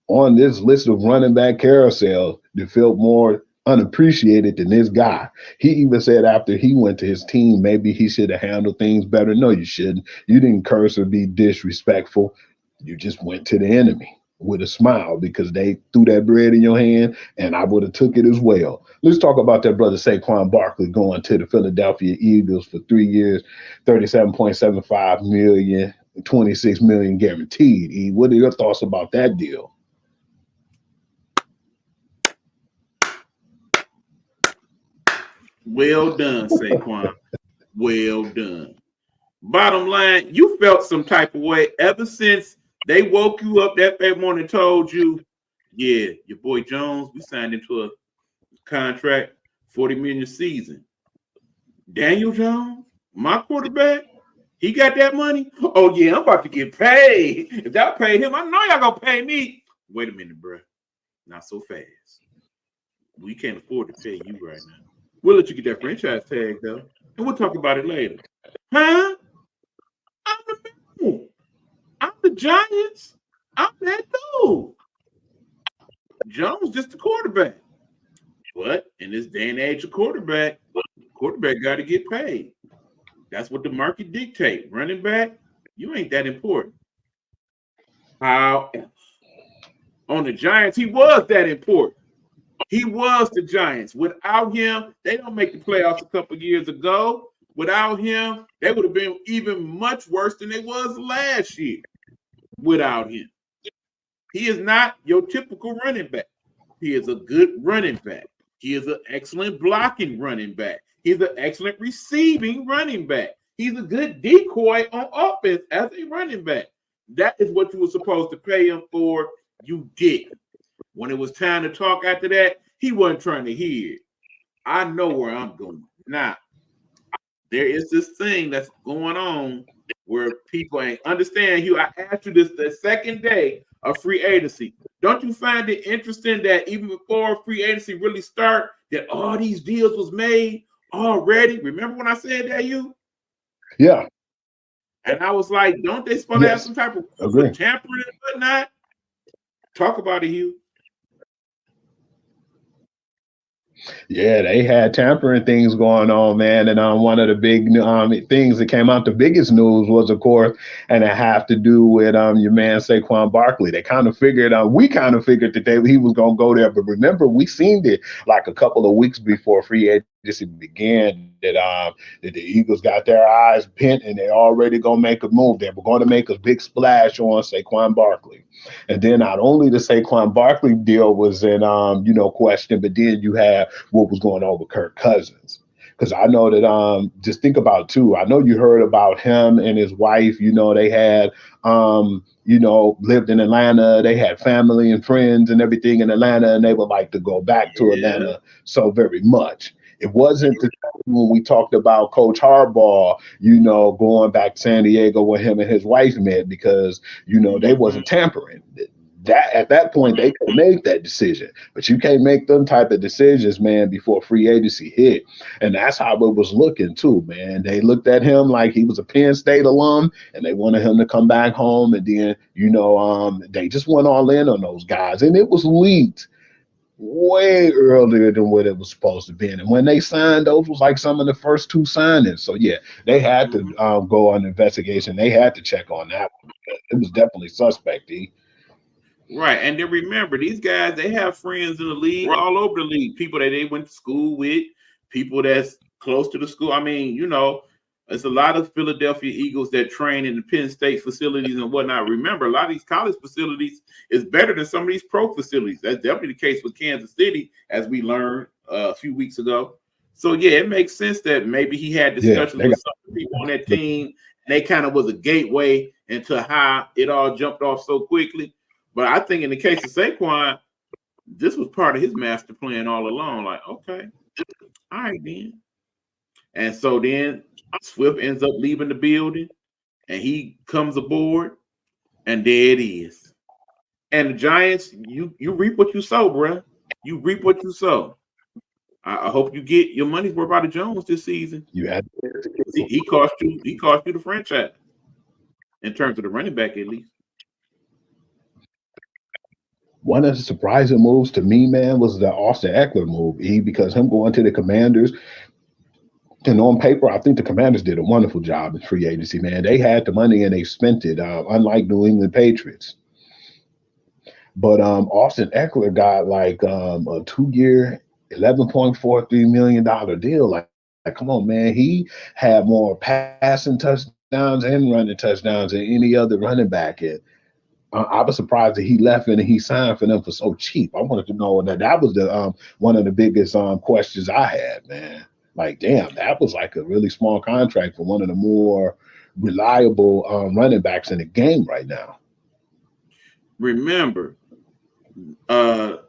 on this list of running back carousel that felt more unappreciated than this guy. He even said after he went to his team, maybe he should have handled things better. No, you shouldn't. You didn't curse or be disrespectful. You just went to the enemy with a smile because they threw that bread in your hand, and I would have took it as well. Let's talk about that brother Saquon Barkley going to the Philadelphia Eagles for 3 years, 37.75 million, 26 million guaranteed. What are your thoughts about that deal? Well done, Saquon. Well done. Bottom line, you felt some type of way ever since they woke you up that morning and told you, yeah, your boy Jones, we signed into a contract, 40 million a season. Daniel Jones, my quarterback, he got that money. Oh, yeah, I'm about to get paid. If y'all paid him, I know y'all gonna pay me. Wait a minute, bro. Not so fast. We can't afford to pay you right now. We'll let you get that franchise tag, though, and we'll talk about it later. Huh? I'm the man. I'm the Giants. I'm that dude. Jones just the quarterback. But in this day and age of quarterback got to get paid. That's what the market dictates. Running back, you ain't that important. However, on the Giants, he was that important. He was the Giants. Without him, they don't make the playoffs a couple years ago. Without him, they would have been even much worse than they was last year. Without him, he is not your typical running back. He is a good running back. He is an excellent blocking running back. He's an excellent receiving running back. He's a good decoy on offense as a running back. That is what you were supposed to pay him for. You did. When it was time to talk after that, he wasn't trying to hear it. I know where I'm going. Now, there is this thing that's going on where people ain't understand you. I asked you this the second day of free agency. Don't you find it interesting that even before free agency really start, that all these deals was made already? Remember when I said that, you? Yeah. And I was like, don't they supposed to have some type of tampering and whatnot? Talk about it, Hugh. Yeah, they had tampering things going on, man. And one of the big things that came out, the biggest news was, of course, and it have to do with your man Saquon Barkley. They kind of figured we kind of figured that he was going to go there. But remember, we seen it like a couple of weeks before free agency began that the Eagles got their eyes bent and they already going to make a move. They were going to make a big splash on Saquon Barkley. And then not only the Saquon Barkley deal was in, question, but then you had what was going on with Kirk Cousins. Because I know that just think about too. I know you heard about him and his wife. They had lived in Atlanta. They had family and friends and everything in Atlanta, and they would like to go back to Atlanta so very much. It wasn't the time when we talked about Coach Harbaugh, going back to San Diego when him and his wife met because, they wasn't tampering. That at that point they could make that decision, but you can't make them type of decisions, man, before free agency hit. And that's how it was looking too, man. They looked at him like he was a Penn State alum, and they wanted him to come back home. And then, they just went all in on those guys, and it was leaked way earlier than what it was supposed to be. And when they signed, those was like some of the first two signings. So yeah, they had to go on investigation. They had to check on that one. it was definitely suspect. Right. And then remember, these guys, they have friends in the league all over the league, people that they went to school with, people that's close to the school. I mean, there's a lot of Philadelphia Eagles that train in the Penn State facilities and whatnot. Remember, a lot of these college facilities is better than some of these pro facilities. That's definitely the case with Kansas City, as we learned a few weeks ago. So, yeah, it makes sense that maybe he had discussions with some people on that team, and they kind of was a gateway into how it all jumped off so quickly. But I think in the case of Saquon, this was part of his master plan all along. Like, okay, all right then. And so then Swift ends up leaving the building, and he comes aboard, and there it is. And the Giants, you reap what you sow, bruh. You reap what you sow. I hope you get your money's worth out of Jones this season. You had He cost you the franchise in terms of the running back, at least. one of the surprising moves to me, man, was the Austin Eckler move. Because him going to the Commanders, and on paper, I think the Commanders did a wonderful job in free agency, man. They had the money and they spent it, unlike New England Patriots. But Austin Eckler got like a 2-year, $11.43 million deal. Like, come on, man. He had more passing touchdowns and running touchdowns than any other running back. I was surprised that he left and he signed for them for so cheap. I wanted to know that was the one of the biggest questions I had, man. Like, damn, that was like a really small contract for one of the more reliable running backs in the game right now. Remember, the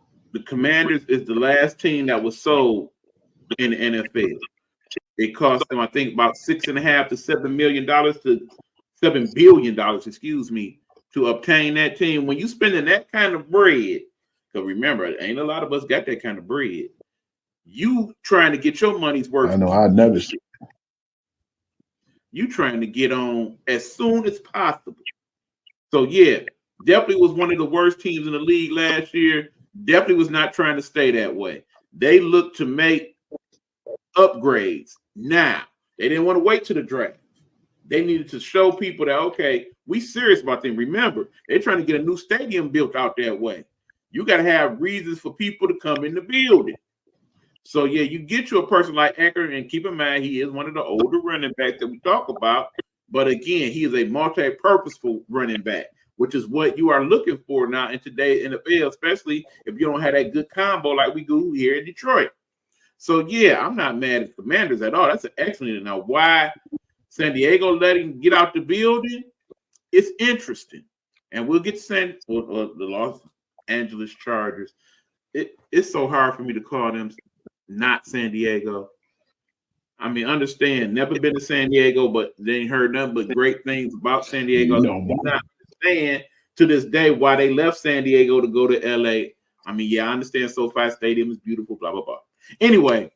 Commanders is the last team that was sold in the NFL. It cost them, I think, about $6.5 to $7 million to $7 billion, excuse me, to obtain that team. When you spending that kind of bread, because remember, ain't a lot of us got that kind of bread. You trying to get your money's worth. I know, I never see. You trying to get on as soon as possible. So yeah, definitely was one of the worst teams in the league last year. Definitely was not trying to stay that way. They looked to make upgrades now. They didn't want to wait to the draft. They needed to show people that, okay, we serious about them. Remember, they're trying to get a new stadium built out that way. You got to have reasons for people to come in the building. So, yeah, you get you a person like Eckler, and keep in mind, he is one of the older running backs that we talk about. But, again, he is a multi-purposeful running back, which is what you are looking for now in today's NFL, especially if you don't have that good combo like we do here in Detroit. So, yeah, I'm not mad at the Commanders at all. That's an excellent. Now, why San Diego let him get out the building? It's interesting. And we'll get to the Los Angeles Chargers. It's so hard for me to call them not San Diego. I mean, understand, never been to San Diego, but they ain't heard nothing but great things about San Diego. No, Do not understand to this day why they left San Diego to go to LA. I mean, yeah, I understand SoFi Stadium is beautiful, blah, blah, blah. Anyway,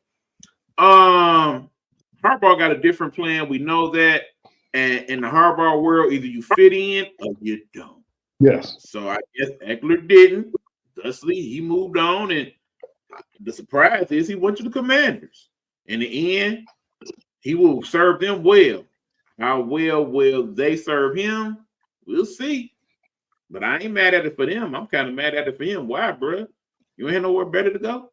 Harbaugh got a different plan. We know that. And in the Harbaugh world, either you fit in or you don't. Yes. So I guess Eckler didn't. Thusly, he moved on, and the surprise is he went to the Commanders. In the end, he will serve them well. How well will they serve him? We'll see. But I ain't mad at it for them. I'm kind of mad at it for him. Why, bro? You ain't nowhere better to go?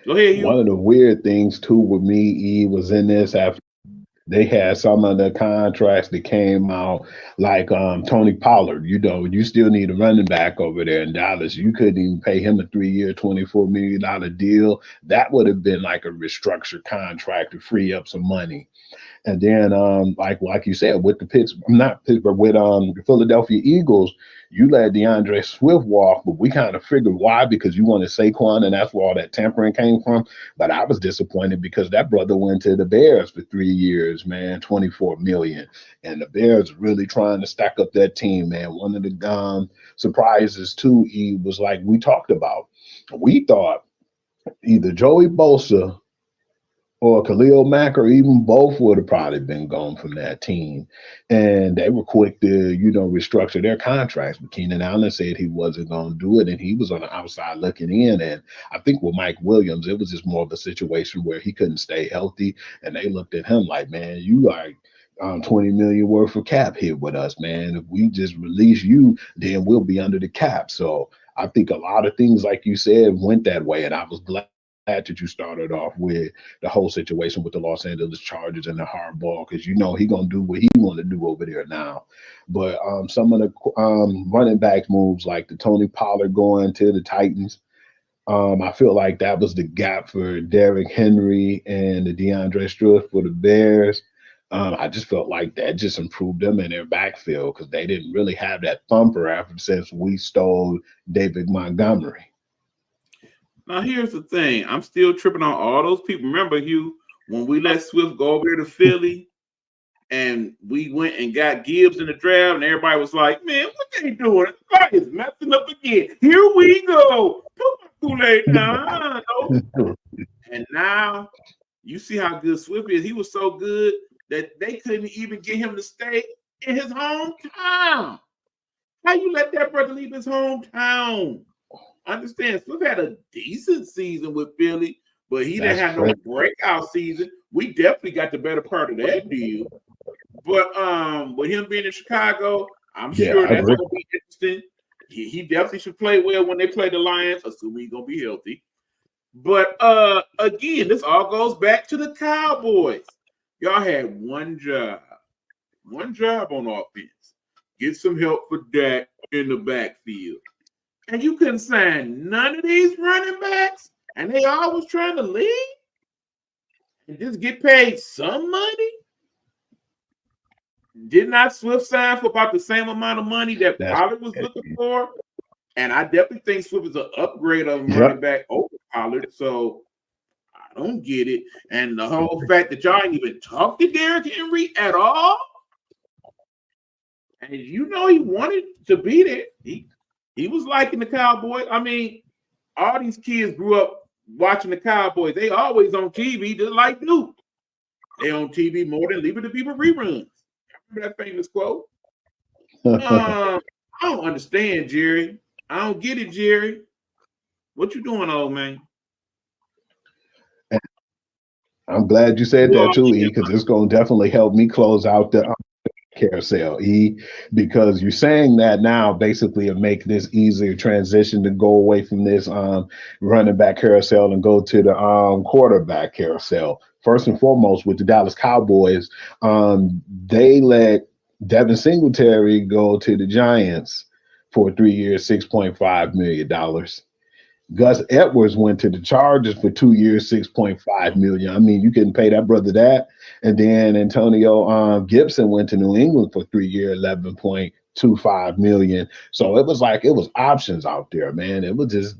Go ahead, Hugh. One of the weird things, too, with me, was in this after they had some of the contracts that came out, like Tony Pollard. You still need a running back over there in Dallas. You couldn't even pay him a 3-year, $24 million deal. That would have been like a restructured contract to free up some money. And then, like you said, with the the Philadelphia Eagles, you let DeAndre Swift walk, but we kind of figured why, because you wanted Saquon, and that's where all that tampering came from. But I was disappointed because that brother went to the Bears for 3 years, man, $24 million. And the Bears really trying to stack up that team, man. One of the surprises, too, was like we talked about. We thought either Joey Bosa or Khalil Mack or even both would have probably been gone from that team. And they were quick to, restructure their contracts. But Keenan Allen said he wasn't going to do it, and he was on the outside looking in. And I think with Mike Williams, it was just more of a situation where he couldn't stay healthy, and they looked at him like, man, you are 20 million worth of cap here with us, man. If we just release you, then we'll be under the cap. So I think a lot of things, like you said, went that way. And I was glad that you started off with the whole situation with the Los Angeles Chargers and the hardball, because he gonna do what he want to do over there now. But some of the running back moves, like the Tony Pollard going to the Titans, I feel like that was the gap for Derrick Henry and the DeAndre Swift for the Bears. I just felt like that just improved them in their backfield, because they didn't really have that thumper after since we stole David Montgomery. Now, here's the thing. I'm still tripping on all those people. Remember, Hugh, when we let Swift go over to Philly and we went and got Gibbs in the draft, and everybody was like, man, what they doing? God is messing up again. Here we go. Too late now. And now you see how good Swift is. He was so good that they couldn't even get him to stay in his hometown. How you let that brother leave his hometown? Understand, Swift had a decent season with Philly, but he didn't have no breakout season. We definitely got the better part of that deal. But with him being in Chicago, I'm sure that's going to be interesting. He definitely should play well when they play the Lions, assuming he's going to be healthy. But again, this all goes back to the Cowboys. Y'all had one job on offense. Get some help for Dak in the backfield. And you couldn't sign none of these running backs, and they all was trying to leave and just get paid some money. Did not Swift sign for about the same amount of money that Pollard was looking for? And I definitely think Swift is an upgrade of running back over Pollard. So I don't get it. And the whole fact that y'all ain't even talked to Derrick Henry at all. And he wanted to be there. He was liking the Cowboys. I mean, all these kids grew up watching the Cowboys. They always on TV, just like Duke. They on TV more than Leave It to People reruns. Remember that famous quote? I don't understand, Jerry. I don't get it, Jerry. What you doing, old man? I'm glad you said that too, E, because it's going to definitely help me close out the carousel, E, because you're saying that now basically to make this easier transition to go away from this running back carousel and go to the quarterback carousel. First and foremost, with the Dallas Cowboys, they let Devin Singletary go to the Giants for 3 years, $6.5 million. Gus Edwards went to the Chargers for 2 years, $6.5 million. I mean, you couldn't pay that brother that. And then Antonio Gibson went to New England for 3 years, $11.25 million. So it was options out there, man. It was just,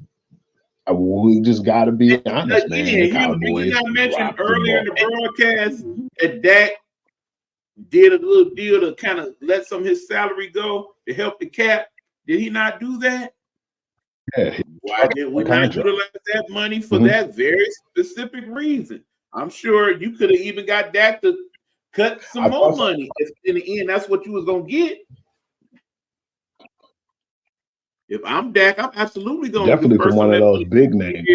we just got to be honest, man. The Cowboys. I mentioned earlier in the broadcast that Dak did a little deal to kind of let some of his salary go to help the cap. Did he not do that? Yeah. Why did we not utilize that money for that very specific reason? I'm sure you could have even got Dak to cut some more money. If in the end, that's what you was going to get. If I'm Dak, I'm absolutely going to definitely for one of those big names.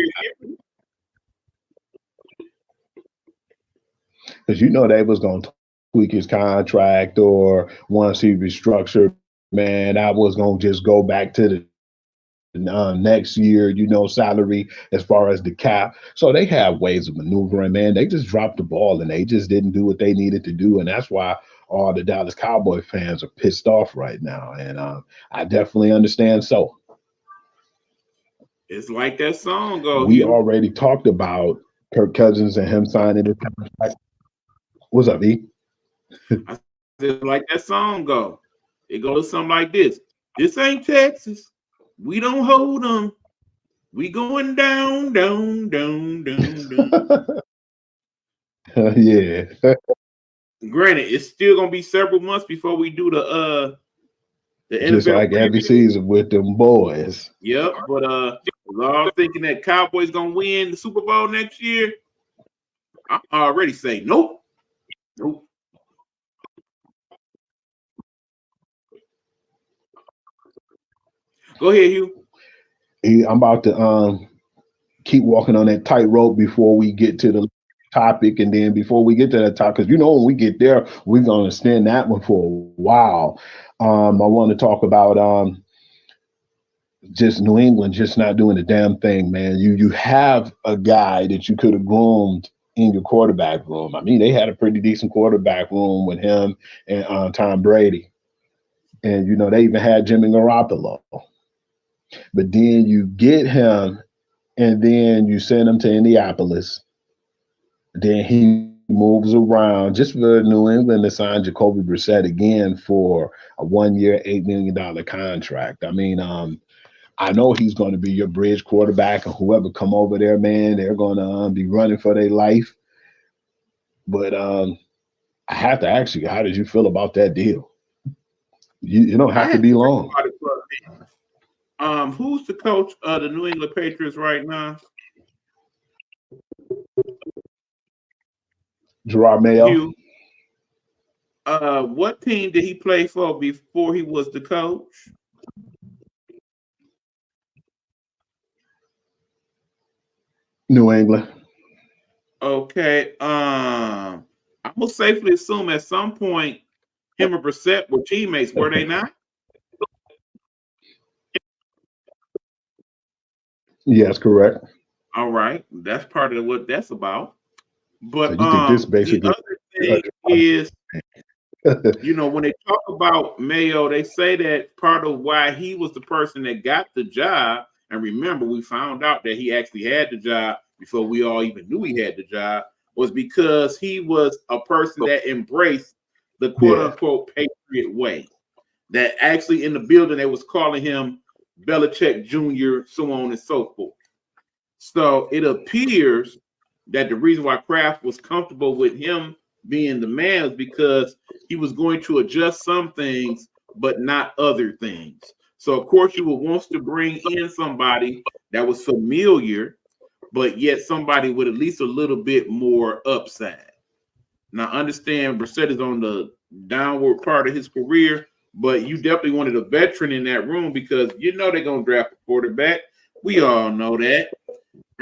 Because they was going to tweak his contract, or once he restructured, man, I was going to just go back to the next year, salary as far as the cap. So they have ways of maneuvering, man. They just dropped the ball and they just didn't do what they needed to do. And that's why all the Dallas Cowboy fans are pissed off right now. And I definitely understand. So it's like that song goes. We already talked about Kirk Cousins and him signing the contract. What's up, E? I said, like that song go. It goes something like this. This ain't Texas. We don't hold them. We going down, down, down, down, down. Yeah. Granted, it's still gonna be several months before we do the NFL. Just like every season with them boys. Yep, but we're all thinking that Cowboys gonna win the Super Bowl next year. I already say nope. Nope. Go ahead, Hugh. I'm about to keep walking on that tightrope before we get to the topic, and then before we get to that topic, because when we get there, we're gonna stand that one for a while. I want to talk about just New England just not doing a damn thing, man. You have a guy that you could have groomed in your quarterback room. I mean, they had a pretty decent quarterback room with him and Tom Brady, and they even had Jimmy Garoppolo. But then you get him, and then you send him to Indianapolis. Then he moves around just for New England to sign Jacoby Brissett again for a 1-year, $8 million contract. I mean, I know he's going to be your bridge quarterback, and whoever come over there, man, they're going to be running for their life. But I have to ask you, how did you feel about that deal? You don't have to be long. Who's the coach of the New England Patriots right now? Gerard Mayo. Hugh. What team did he play for before he was the coach? New England. Okay. I'm gonna safely assume at some point him and Brissett were teammates, were they not? Yes, correct. All right, that's part of what that's about. But so you think this basically the other thing is, when they talk about Mayo, they say that part of why he was the person that got the job. And remember, we found out that he actually had the job before we all even knew he had the job, was because he was a person that embraced the quote-unquote Patriot way. That actually in the building, they was calling him Belichick Jr., so on and so forth. So it appears that the reason why Kraft was comfortable with him being the man is because he was going to adjust some things, but not other things. So, of course, you would want to bring in somebody that was familiar, but yet somebody with at least a little bit more upside. Now, understand Brissett is on the downward part of his career, but you definitely wanted a veteran in that room because they're going to draft a quarterback. We all know that.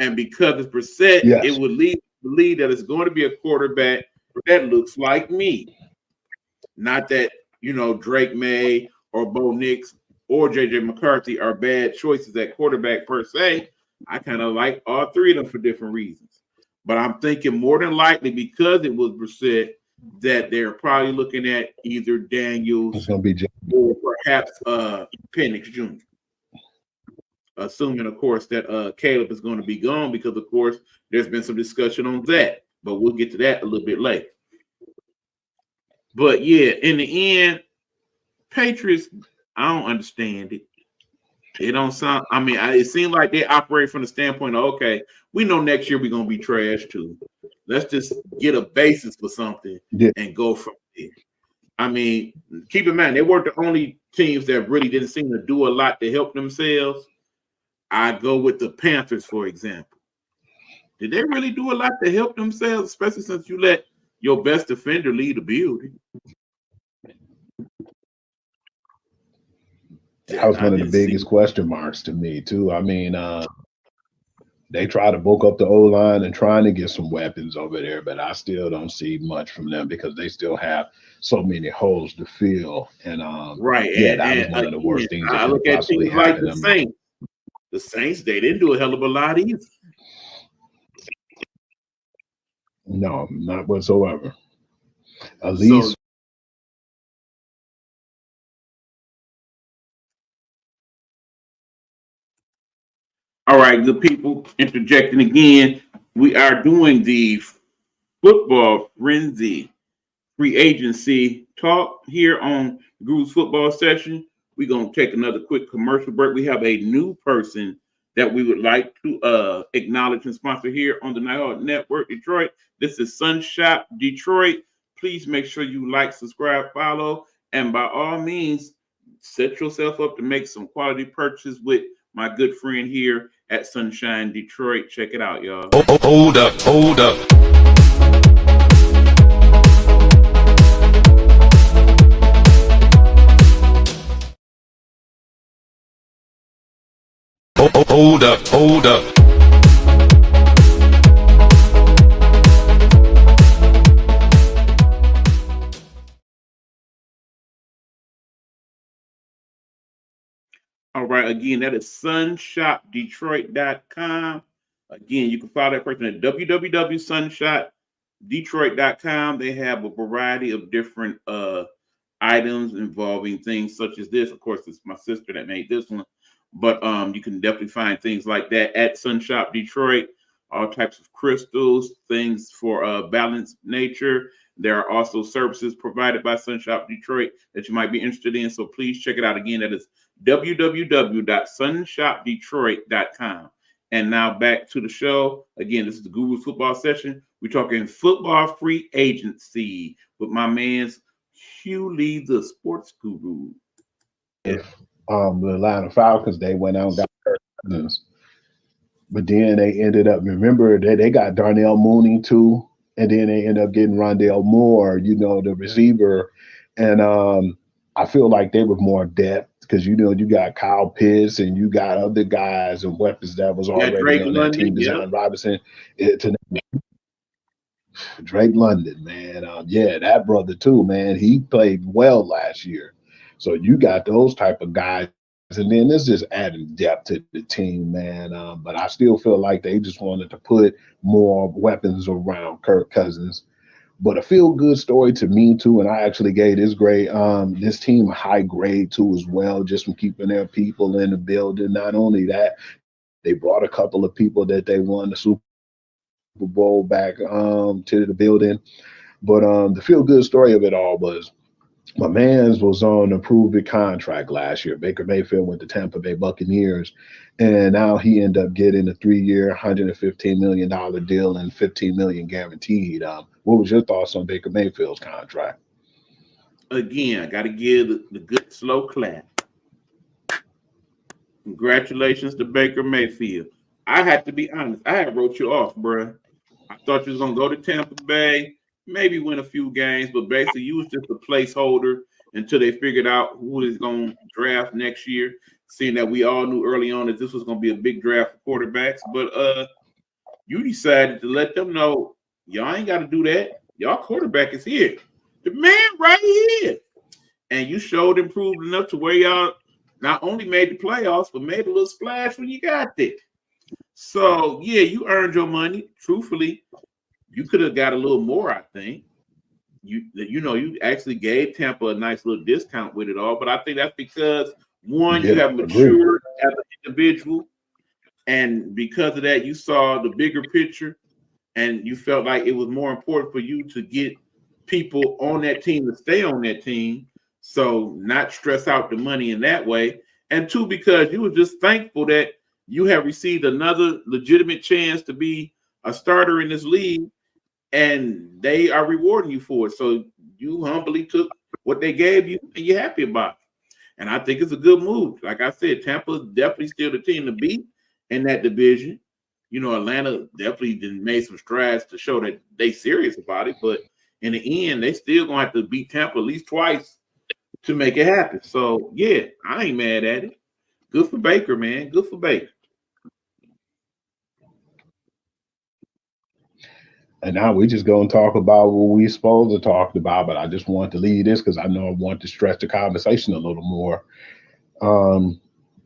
And because it's Brissett, it would lead to believe that it's going to be a quarterback that looks like me. Not that, Drake May or Bo Nix or J.J. McCarthy are bad choices at quarterback per se. I kind of like all three of them for different reasons. But I'm thinking more than likely because it was Brissett that they're probably looking at either Daniels or perhaps Penix Jr. Assuming, of course, that Caleb is going to be gone because, of course, there's been some discussion on that. But we'll get to that a little bit later. But, yeah, in the end, Patriots, I don't understand it. It don't sound – it seems like they operate from the standpoint of, okay, we know next year we're going to be trash too. Let's just get a basis for something and go from there. Keep in mind, they weren't the only teams that really didn't seem to do a lot to help themselves. I go with the Panthers, for example. Did they really do a lot to help themselves, especially since you let your best defender lead the building? That was one of the biggest question marks to me, too. They try to bulk up the O-line and trying to get some weapons over there, but I still don't see much from them because they still have so many holes to fill. And right, that was one of the worst things. I look at teams like the Saints. The Saints, they didn't do a hell of a lot either. No, not whatsoever. At least. All right, good people, interjecting again. We are doing the football frenzy free agency talk here on Gru's Football Session. We're going to take another quick commercial break. We have a new person that we would like to acknowledge and sponsor here on the Nighthawk Network Detroit. This is Sunshot Detroit. Please make sure you like, subscribe, follow, and by all means, set yourself up to make some quality purchases with my good friend here at Sunshine Detroit. Check it out, y'all. Hold up. Hold up, hold up. All right, again, that is sunshopdetroit.com. Again, you can follow that person at www.sunshotdetroit.com. They have a variety of different items involving things such as this. Of course, it's my sister that made this one, but you can definitely find things like that at Sunshop Detroit. All types of crystals, things for balanced nature. There are also services provided by Sunshop Detroit that you might be interested in. So please check it out. Again, that is www.sunshopdetroit.com. And now back to the show. Again, this is the Guru Football Session. We're talking football free agency with my man's Hugh Lee, the sports guru. If the Atlanta Falcons, they went out and got Kirk Cousins, but then they ended up, remember that they got Darnell Mooney too, and then they ended up getting Rondale Moore, the receiver, and I feel like they were more depth because you got Kyle Pitts and you got other guys and weapons that was already Drake on that London, team. Design Robinson, to Drake London, man. Yeah, that brother too, man. He played well last year. So you got those type of guys. And then this just adding depth to the team, man. But I still feel like they just wanted to put more weapons around Kirk Cousins. But a feel-good story to me too, and I actually gave this grade, this team a high grade too as well, just from keeping their people in the building. Not only that, they brought a couple of people that they won the Super Bowl back to the building. But the feel-good story of it all was my man's was on a prove-it contract last year. Baker Mayfield went to Tampa Bay Buccaneers, and now he ended up getting a 3-year, $115 million deal and $15 million guaranteed. What was your thoughts on Baker Mayfield's contract? Again, I got to give the good slow clap. Congratulations to Baker Mayfield. I had to be honest. I had wrote you off, bruh. I thought you was going to go to Tampa Bay, maybe win a few games, but basically you was just a placeholder until they figured out who is going to draft next year, seeing that we all knew early on that this was going to be a big draft for quarterbacks. But you decided to let them know, y'all ain't got to do that. Y'all quarterback is here. The man right here. And you showed improved enough to where y'all not only made the playoffs, but made a little splash when you got there. So, yeah, you earned your money. Truthfully, you could have got a little more, I think. You actually gave Tampa a nice little discount with it all. But I think that's because, one, you have matured as an individual. And because of that, you saw the bigger picture. And you felt like it was more important for you to get people on that team to stay on that team. So not stress out the money in that way. And two, because you were just thankful that you have received another legitimate chance to be a starter in this league, and they are rewarding you for it. So you humbly took what they gave you, and you're happy about it. And I think it's a good move. Like I said, Tampa is definitely still the team to beat in that division. Atlanta definitely made some strides to show that they serious about it. But in the end, they still going to have to beat Tampa at least twice to make it happen. So, yeah, I ain't mad at it. Good for Baker, man. Good for Baker. And now we just going to talk about what we supposed to talk about, but I just want to lead this because I know I want to stretch the conversation a little more.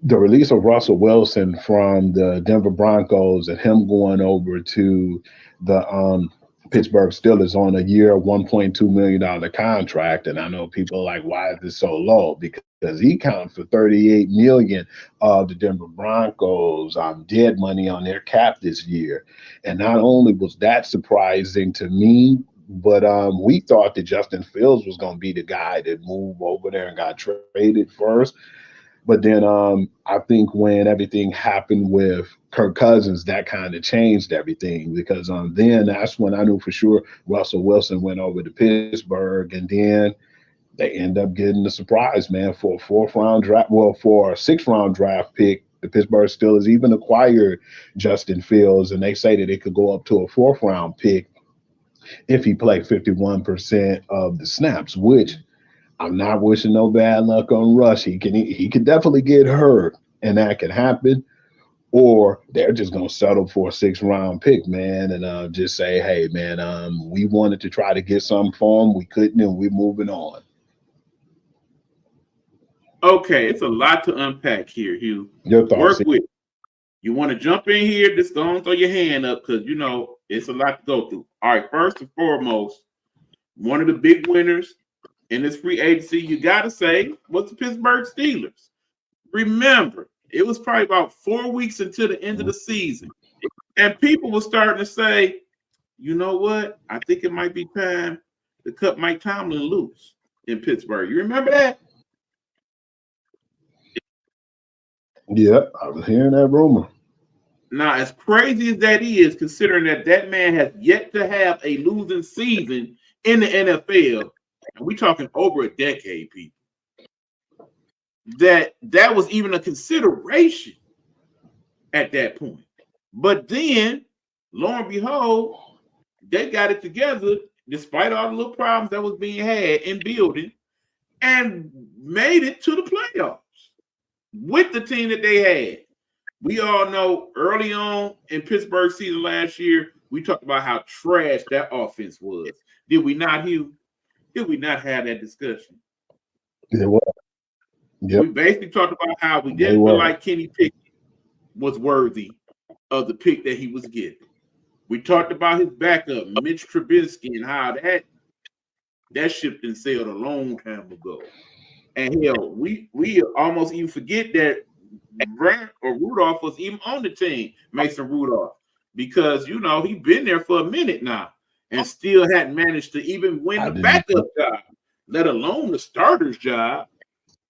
The release of Russell Wilson from the Denver Broncos and him going over to the Pittsburgh Steelers on a year $1.2 million contract. And I know people are like, why is this so low? Because he counted for $38 million of the Denver Broncos dead money on their cap this year. And not only was that surprising to me, but we thought that Justin Fields was going to be the guy that moved over there and got traded first. But then I think when everything happened with Kirk Cousins, that kind of changed everything because then that's when I knew for sure Russell Wilson went over to Pittsburgh, and then they end up getting the surprise, man, for a for a 6th-round draft pick. The Pittsburgh Steelers even acquired Justin Fields, and they say that it could go up to a 4th-round pick if he played 51% of the snaps, which I'm not wishing no bad luck on Russ. He can definitely get hurt, and that can happen. or they're just gonna settle for a 6th-round pick, man, and just say, hey, man, we wanted to try to get something for him, we couldn't, and we're moving on. Okay, it's a lot to unpack here, Hugh. Your thoughts? Work with. You want to jump in here? Just go and throw your hand up because you know it's a lot to go through. All right, first and foremost, one of the big winners in this free agency, you got to say, was the Pittsburgh Steelers. Remember, it was probably about 4 weeks until the end of the season, and people were starting to say, you know what? I think it might be time to cut Mike Tomlin loose in Pittsburgh. You remember that? Yeah, I was hearing that rumor. Now, as crazy as that is, considering that that man has yet to have a losing season in the NFL, and we're talking over a decade, people, that was even a consideration at that point. But then, lo and behold, they got it together despite all the little problems that was being had in building and made it to the playoffs with the team that they had. We all know early on in Pittsburgh season last year, we talked about how trash that offense was. Did we not, Hugh? Did we not have that discussion? It was. Yep. We basically talked about how we didn't feel like Kenny Pickett was worthy of the pick that he was getting. We talked about his backup, Mitch Trubisky, and how that ship done sailed a long time ago. And hell, we almost even forget that Grant or Rudolph was even on the team, Mason Rudolph, because you know he's been there for a minute now and still hadn't managed to even win the backup job, let alone the starter's job.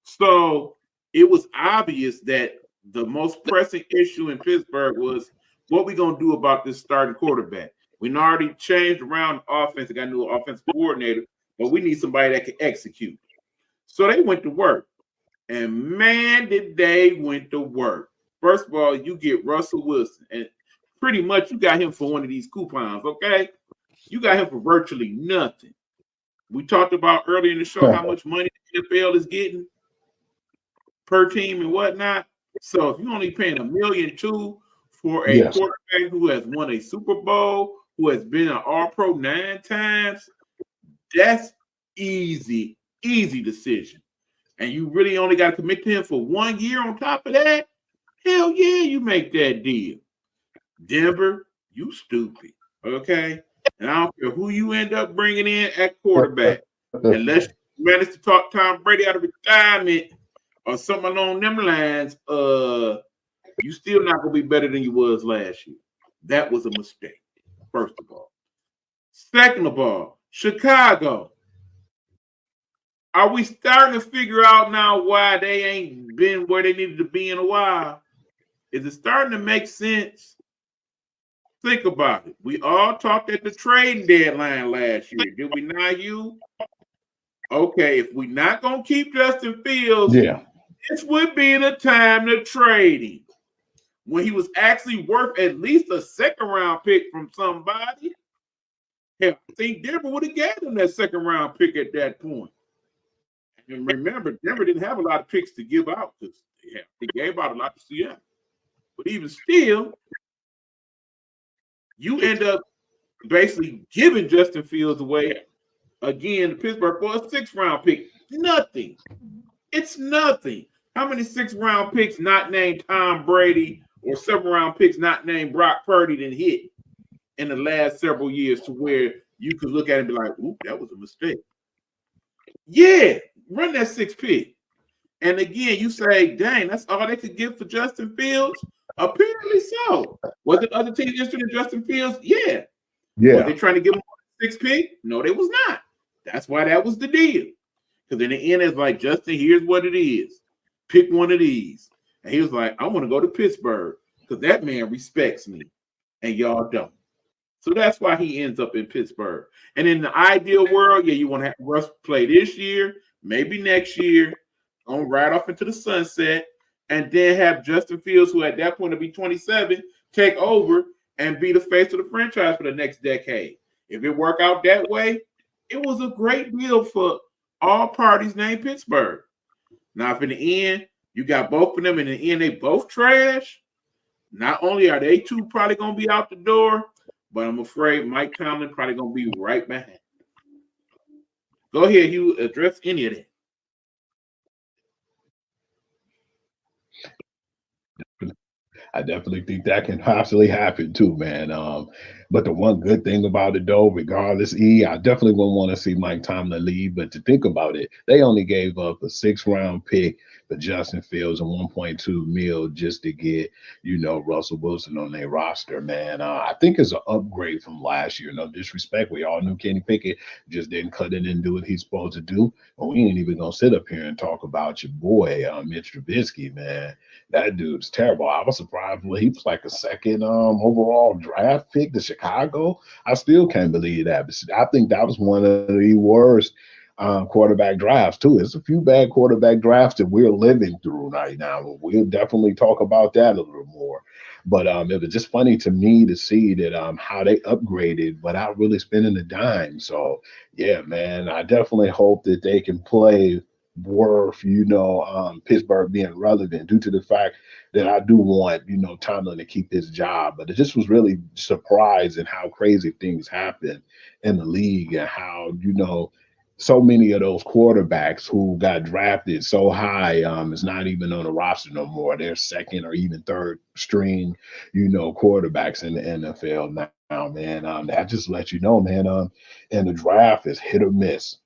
So it was obvious that the most pressing issue in Pittsburgh was what we gonna do about this starting quarterback. We already changed around the offense, got a new offensive coordinator, but we need somebody that can execute. So they went to work. And man, did they went to work. First of all, you get Russell Wilson, and pretty much you got him for one of these coupons, okay? You got him for virtually nothing. We talked about earlier in the show how much money the NFL is getting per team and whatnot. So if you're only paying $1.2 million for a quarterback who has won a Super Bowl, who has been an All-Pro 9 times, that's easy decision. And you really only got to commit to him for 1 year on top of that, hell yeah, you make that deal. Denver, you stupid, okay? And I don't care who you end up bringing in at quarterback, unless you manage to talk Tom Brady out of retirement or something along them lines, you still not going to be better than you was last year. That was a mistake, first of all. Second of all, Chicago. Are we starting to figure out now why they ain't been where they needed to be in a while? Is it starting to make sense? Think about it. We all talked at the trading deadline last year. Did we not, you? Okay, if we're not going to keep Justin Fields, this would be the time to trade him. When he was actually worth at least a 2nd-round pick from somebody. Hell, I think Denver would have gave him that 2nd-round pick at that point. And remember, Denver didn't have a lot of picks to give out because they gave out a lot to Seattle. But even still, you end up basically giving Justin Fields away again to Pittsburgh for a 6th-round pick. Nothing. It's nothing. How many 6th-round picks not named Tom Brady or 7th-round picks not named Brock Purdy didn't hit in the last several years to where you could look at it and be like, oop, that was a mistake. Yeah, run that 6th pick. And again, you say, dang, that's all they could give for Justin Fields? Apparently so. Was it other teams interested in Justin Fields? Yeah. Was they trying to give him a 6th pick? No, they was not. That's why that was the deal. Because in the end, it's like, Justin, here's what it is. Pick one of these. And he was like, I want to go to Pittsburgh because that man respects me and y'all don't. So that's why he ends up in Pittsburgh. And in the ideal world, yeah, you want to have Russ play this year, maybe next year, on right off into the sunset, and then have Justin Fields, who at that point will be 27, take over and be the face of the franchise for the next decade. If it work out that way, it was a great deal for all parties named Pittsburgh. Now, if in the end, you got both of them, and in the end, they both trash, Not only are they two probably going to be out the door, but I'm afraid Mike Tomlin probably going to be right behind. Go ahead, Hugh. Address any of that. I definitely think that can possibly happen too, man. But the one good thing about it, though, regardless, I definitely wouldn't want to see Mike Tomlin leave. But to think about it, they only gave up a 6th-round pick for Justin Fields and 1.2 mil just to get, Russell Wilson on their roster, man. I think it's an upgrade from last year. No disrespect. We all knew Kenny Pickett just didn't cut in and do what he's supposed to do. But we ain't even gonna sit up here and talk about your boy, Mitch Trubisky, man. That dude's terrible. I was surprised when he was like a second overall draft pick to Chicago. I still can't believe that. But I think that was one of the worst quarterback drafts too. There's a few bad quarterback drafts that we're living through right now. We'll definitely talk about that a little more. But it was just funny to me to see that how they upgraded without really spending a dime. So yeah, man, I definitely hope that they can play worth, Pittsburgh being relevant due to the fact that I do want, Tomlin to keep his job. But it just was really surprised at how crazy things happen in the league and how, so many of those quarterbacks who got drafted so high is not even on the roster no more. They're second or even third string, quarterbacks in the NFL now, man. That just lets you know, man, and the draft is hit or miss.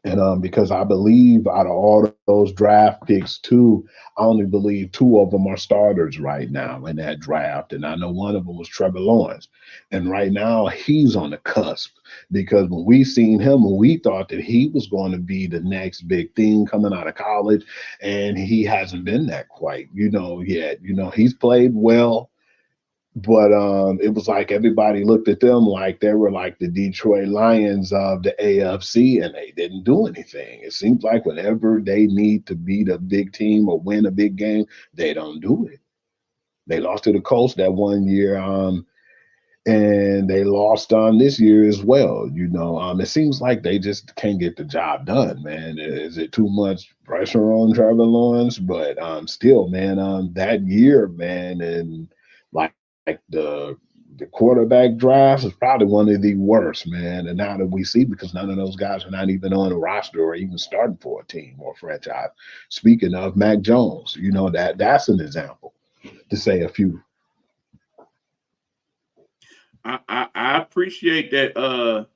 And because I believe out of all those draft picks, I only believe 2 of them are starters right now in that draft. And I know one of them was Trevor Lawrence. And right now he's on the cusp because when we seen him, we thought that he was going to be the next big thing coming out of college. And he hasn't been that quite, yet. He's played well. But it was like everybody looked at them like they were like the Detroit Lions of the AFC, and they didn't do anything. It seems like whenever they need to beat a big team or win a big game, they don't do it. They lost to the Colts that one year, and they lost this year as well. It seems like they just can't get the job done, man. Is it too much pressure on Trevor Lawrence? But still, man, that year, man, and like the quarterback draft is probably one of the worst, man. And now that we see, because none of those guys are not even on a roster or even starting for a team or franchise. Speaking of Mac Jones, that's an example to say a few. I appreciate that the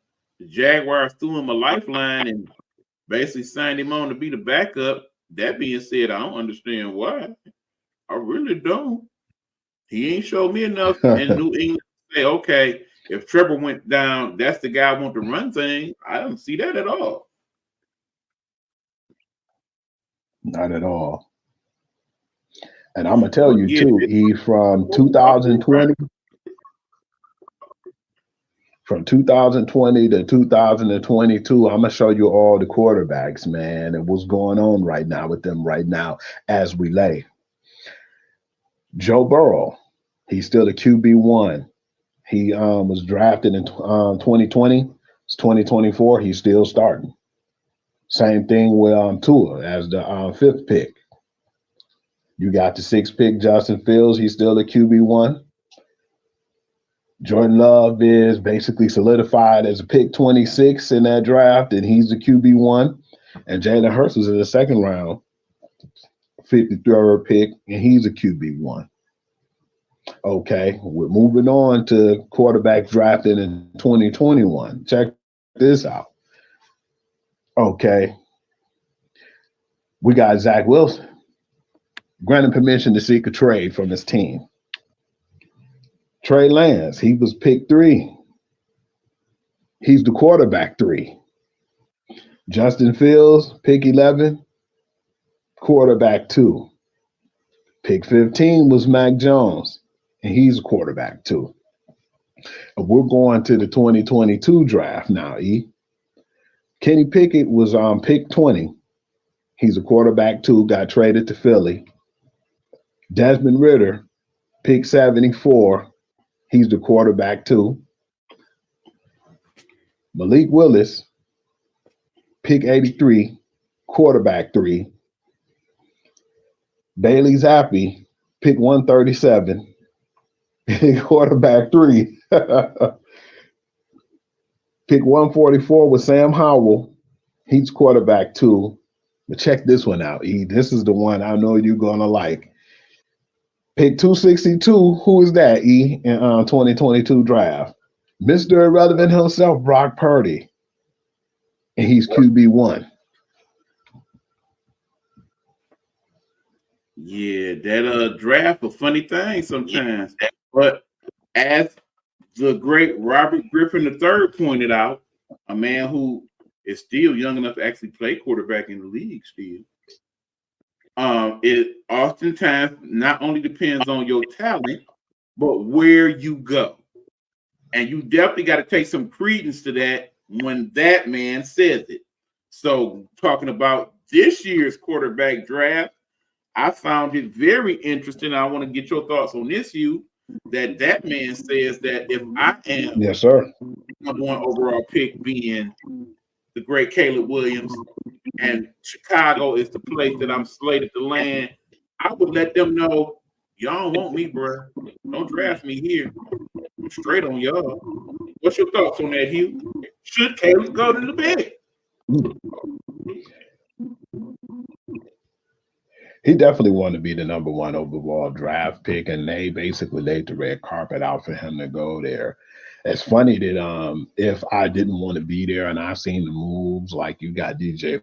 Jaguars threw him a lifeline and basically signed him on to be the backup. That being said, I don't understand why. I really don't. He ain't showed me enough in New England to say, okay, if Trevor went down, that's the guy I want to run things. I don't see that at all. Not at all. And I'm going to tell you, too, from 2020 to 2022, I'm going to show you all the quarterbacks, man, and what's going on right now with them right now as we lay. Joe Burrow, he's still a QB1. He was drafted in 2020. It's 2024. He's still starting. Same thing with Tua as the 5th pick. You got the 6th pick, Justin Fields. He's still a QB1. Jordan Love is basically solidified as a pick 26 in that draft, and he's the QB1. And Jalen Hurts was in the 2nd round, 53rd pick, and he's a QB1. Okay, we're moving on to quarterback drafted in 2021. Check this out. Okay, we got Zach Wilson, granted permission to seek a trade from his team. Trey Lance, he was pick 3. He's the quarterback 3. Justin Fields, pick 11, quarterback 2. Pick 15 was Mac Jones, and he's a quarterback 2. And we're going to the 2022 draft now, Kenny Pickett was on pick 20. He's a quarterback 2, got traded to Philly. Desmond Ridder, pick 74. He's the quarterback 2. Malik Willis, pick 83, quarterback 3. Bailey Zappi, pick 137, Quarterback 3. Pick 144 with Sam Howell. He's quarterback 2. But check this one out, E. This is the one I know you're gonna like. Pick 262. Who is that, E, in 2022 draft? Mr. Irrelevant himself, Brock Purdy. And he's QB1. Yeah, that draft a funny thing sometimes. But as the great Robert Griffin III pointed out, a man who is still young enough to actually play quarterback in the league still. It oftentimes not only depends on your talent, but where you go. And you definitely got to take some credence to that when that man says it. So talking about this year's quarterback draft, I found it very interesting. I want to get your thoughts on this, Hugh, that man says that if I am Yes, sir. number one overall pick being the great Caleb Williams, and Chicago is the place that I'm slated to land, I would let them know, y'all don't want me, bro. Don't draft me here. I'm straight on y'all. What's your thoughts on that, Hugh? Should Caleb go to the pick? He definitely wanted to be the number 1 overall draft pick, and they basically laid the red carpet out for him to go there. It's funny that if I didn't want to be there and I've seen the moves, like you got DJ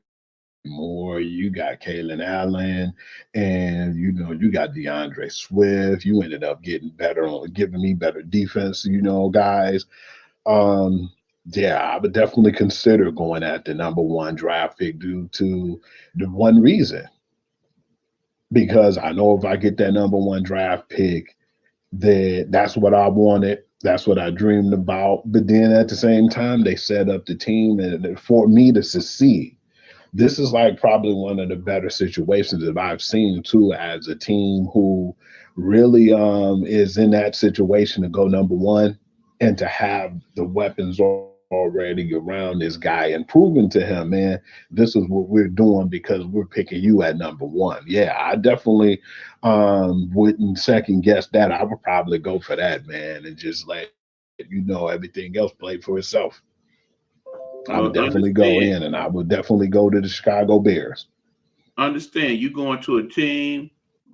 Moore, you got Kalen Allen, and you got DeAndre Swift. You ended up getting better on giving me better defense, guys. Yeah, I would definitely consider going at the number 1 draft pick due to the one reason. Because I know if I get that number 1 draft pick, that's what I wanted. That's what I dreamed about. But then at the same time, they set up the team and for me to succeed. This is like probably one of the better situations that I've seen too, as a team who really is in that situation to go number 1 and to have the weapons already around this guy and proving to him, man, this is what we're doing because we're picking you at number 1. Yeah, I definitely wouldn't second guess that. I would probably go for that, man, and just let everything else play for itself. I would definitely go in, and I would definitely go to the Chicago Bears. Understand, you going to a team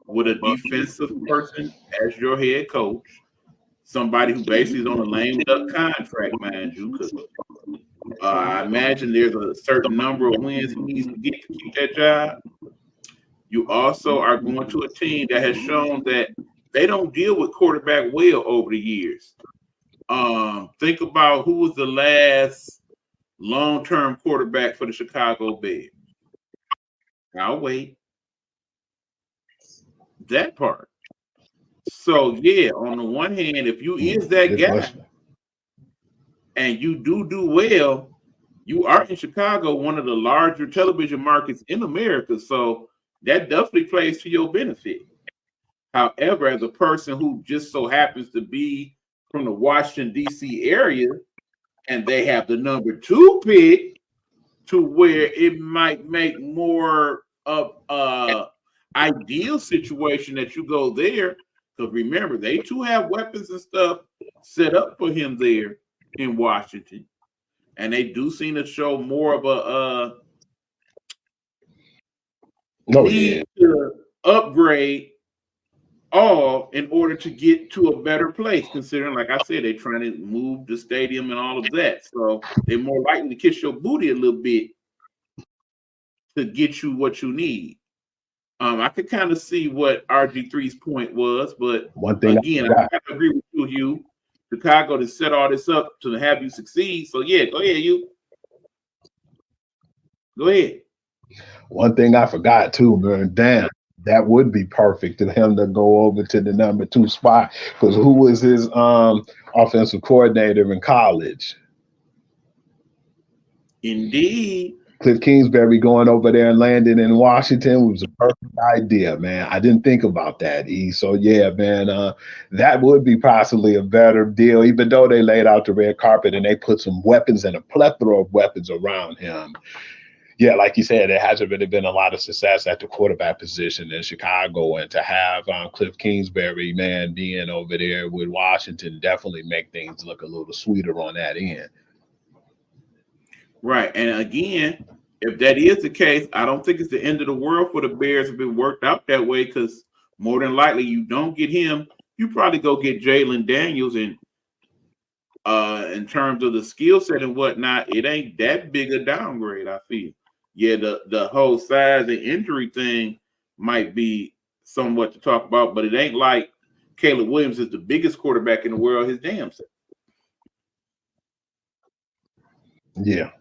with a defensive person as your head coach, somebody who basically is on a lame duck contract, mind you, because I imagine there's a certain number of wins he needs to get to keep that job. You also are going to a team that has shown that they don't deal with quarterback well over the years. Think about who was the last long-term quarterback for the Chicago Bears. I'll wait. That part. So yeah, on the one hand, if you is that guy and you do well, you are in Chicago, one of the larger television markets in America. So that definitely plays to your benefit. However, as a person who just so happens to be from the Washington, D.C. area, and they have the number 2 pick, to where it might make more of a ideal situation that you go there. Because remember, they too have weapons and stuff set up for him there in Washington. And they do seem to show more of a need to upgrade all in order to get to a better place, considering, like I said, they're trying to move the stadium and all of that. So they're more likely to kiss your booty a little bit to get you what you need. I could kind of see what RG3's point was, but one thing again, I have to agree with you, Hugh. Chicago to set all this up to have you succeed. So yeah, go ahead, Hugh. Go ahead. One thing I forgot too, man. Damn, that would be perfect for him to go over to the number 2 spot. Because who was his offensive coordinator in college? Indeed. Cliff Kingsbury going over there and landing in Washington was a perfect idea, man. I didn't think about that, E. So, yeah, man, that would be possibly a better deal, even though they laid out the red carpet and they put some weapons and a plethora of weapons around him. Yeah, like you said, there hasn't really been a lot of success at the quarterback position in Chicago, and to have Cliff Kingsbury, man, being over there with Washington definitely make things look a little sweeter on that end. Right. And again, if that is the case, I don't think it's the end of the world for the Bears if it worked out that way, because more than likely you don't get him. You probably go get Jalen Daniels, and in terms of the skill set and whatnot, it ain't that big a downgrade, I feel. Yeah, the whole size and injury thing might be somewhat to talk about, but it ain't like Caleb Williams is the biggest quarterback in the world, his damn self. Yeah.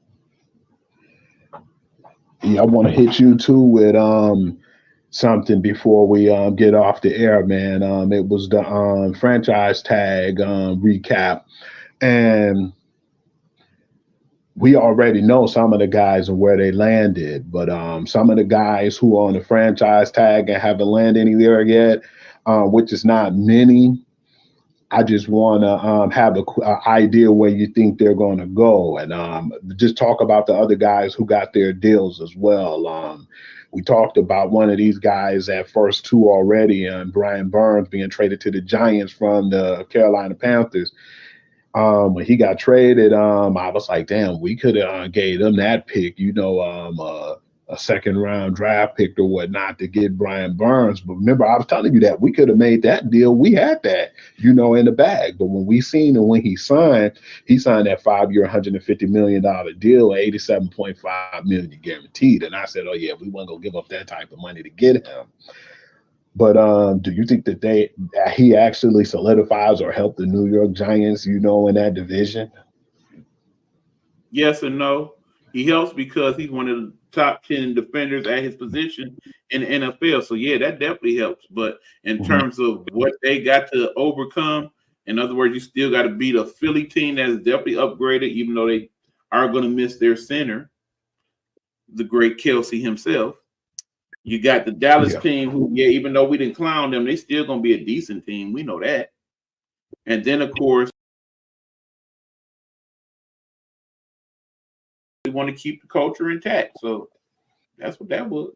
Yeah, I want to hit you too with something before we get off the air, man. It was the franchise tag recap, and we already know some of the guys and where they landed, but some of the guys who are on the franchise tag and haven't landed anywhere yet, which is not many. I just want to have a idea where you think they're going to go, and just talk about the other guys who got their deals as well. We talked about one of these guys at first two already, Brian Burns being traded to the Giants from the Carolina Panthers. When he got traded, I was like, damn, we could have gave them that pick, a second round draft pick or whatnot to get Brian Burns. But remember, I was telling you that we could have made that deal. We had that, in the bag. But when we seen and when he signed that 5-year, $150 million deal, $87.5 million guaranteed. And I said, oh yeah, we weren't gonna give up that type of money to get him. But do you think that he actually solidifies or help the New York Giants, in that division? Yes and no. He helps because he's one of the top 10 defenders at his position in the NFL. So yeah, that definitely helps. But in terms of what they got to overcome, in other words, you still got to beat a Philly team that is definitely upgraded, even though they are going to miss their center, the great Kelsey himself. You got the Dallas team who, yeah, even though we didn't clown them, they still going to be a decent team. We know that. And then, of course, we want to keep the culture intact. So that's what that was.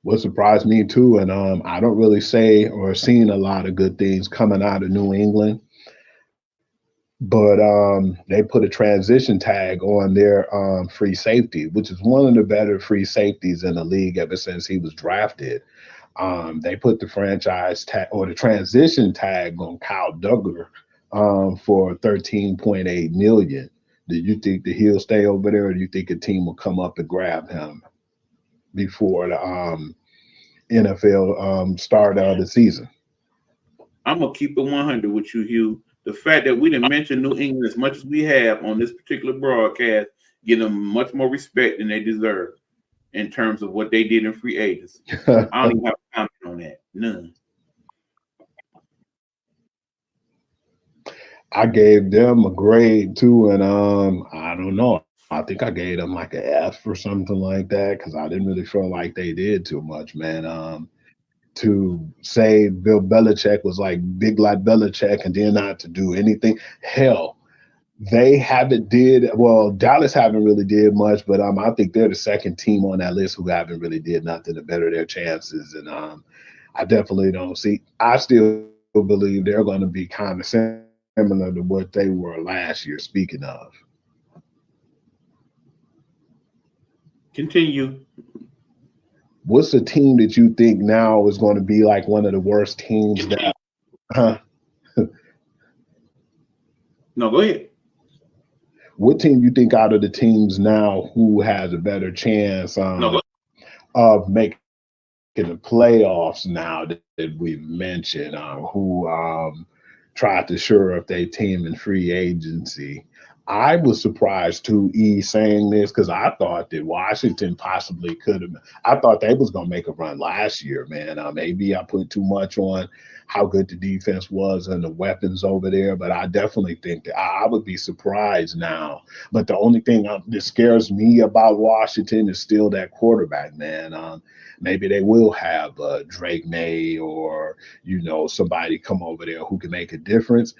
What surprised me too, and I don't really say or seen a lot of good things coming out of New England, but they put a transition tag on their free safety, which is one of the better free safeties in the league ever since he was drafted. They put the franchise tag or the transition tag on Kyle Duggar for $13.8 million. Do you think that he'll stay over there, or do you think a team will come up and grab him before the NFL start of the season? I'm gonna keep it 100 with you, Hugh. The fact that we didn't mention New England as much as we have on this particular broadcast, give them much more respect than they deserve in terms of what they did in free agency. I don't even have a comment on that. None. I gave them a grade too, and I don't know. I think I gave them like an F or something like that because I didn't really feel like they did too much, man. To say Bill Belichick was like big like Belichick and then not to do anything, hell, they haven't did well. Dallas haven't really did much, but I think they're the second team on that list who haven't really did nothing to better their chances, and I definitely don't see. I still believe they're going to be kind of similar to what they were last year. Speaking of, continue. What's a team that you think now is going to be like one of the worst teams that? No, go ahead. What team you think out of the teams now who has a better chance of making the playoffs now that we've mentioned? Who tried to shore up their team in free agency? I was surprised to saying this because I thought that Washington possibly could have. I thought they was gonna make a run last year, man. Maybe I put too much on how good the defense was and the weapons over there, but I definitely think that I would be surprised now. But the only thing that scares me about Washington is still that quarterback, man. Maybe they will have Drake May or somebody come over there who can make a difference.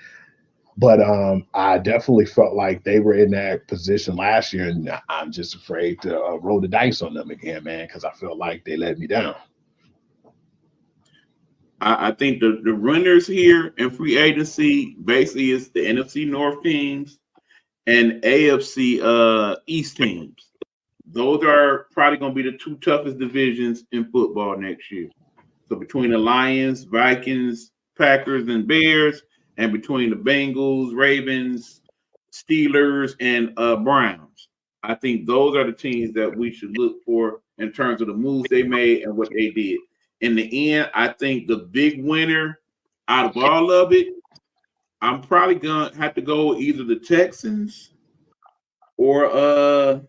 But I definitely felt like they were in that position last year, and I'm just afraid to roll the dice on them again, man, because I feel like they let me down. I think the runners here in free agency basically is the NFC North teams and AFC East teams. Those are probably going to be the two toughest divisions in football next year. So between the Lions, Vikings, Packers, and Bears, and between the Bengals, Ravens, Steelers, and Browns, I think those are the teams that we should look for in terms of the moves they made and what they did. In the end, I think the big winner out of all of it, I'm probably gonna have to go either the Texans or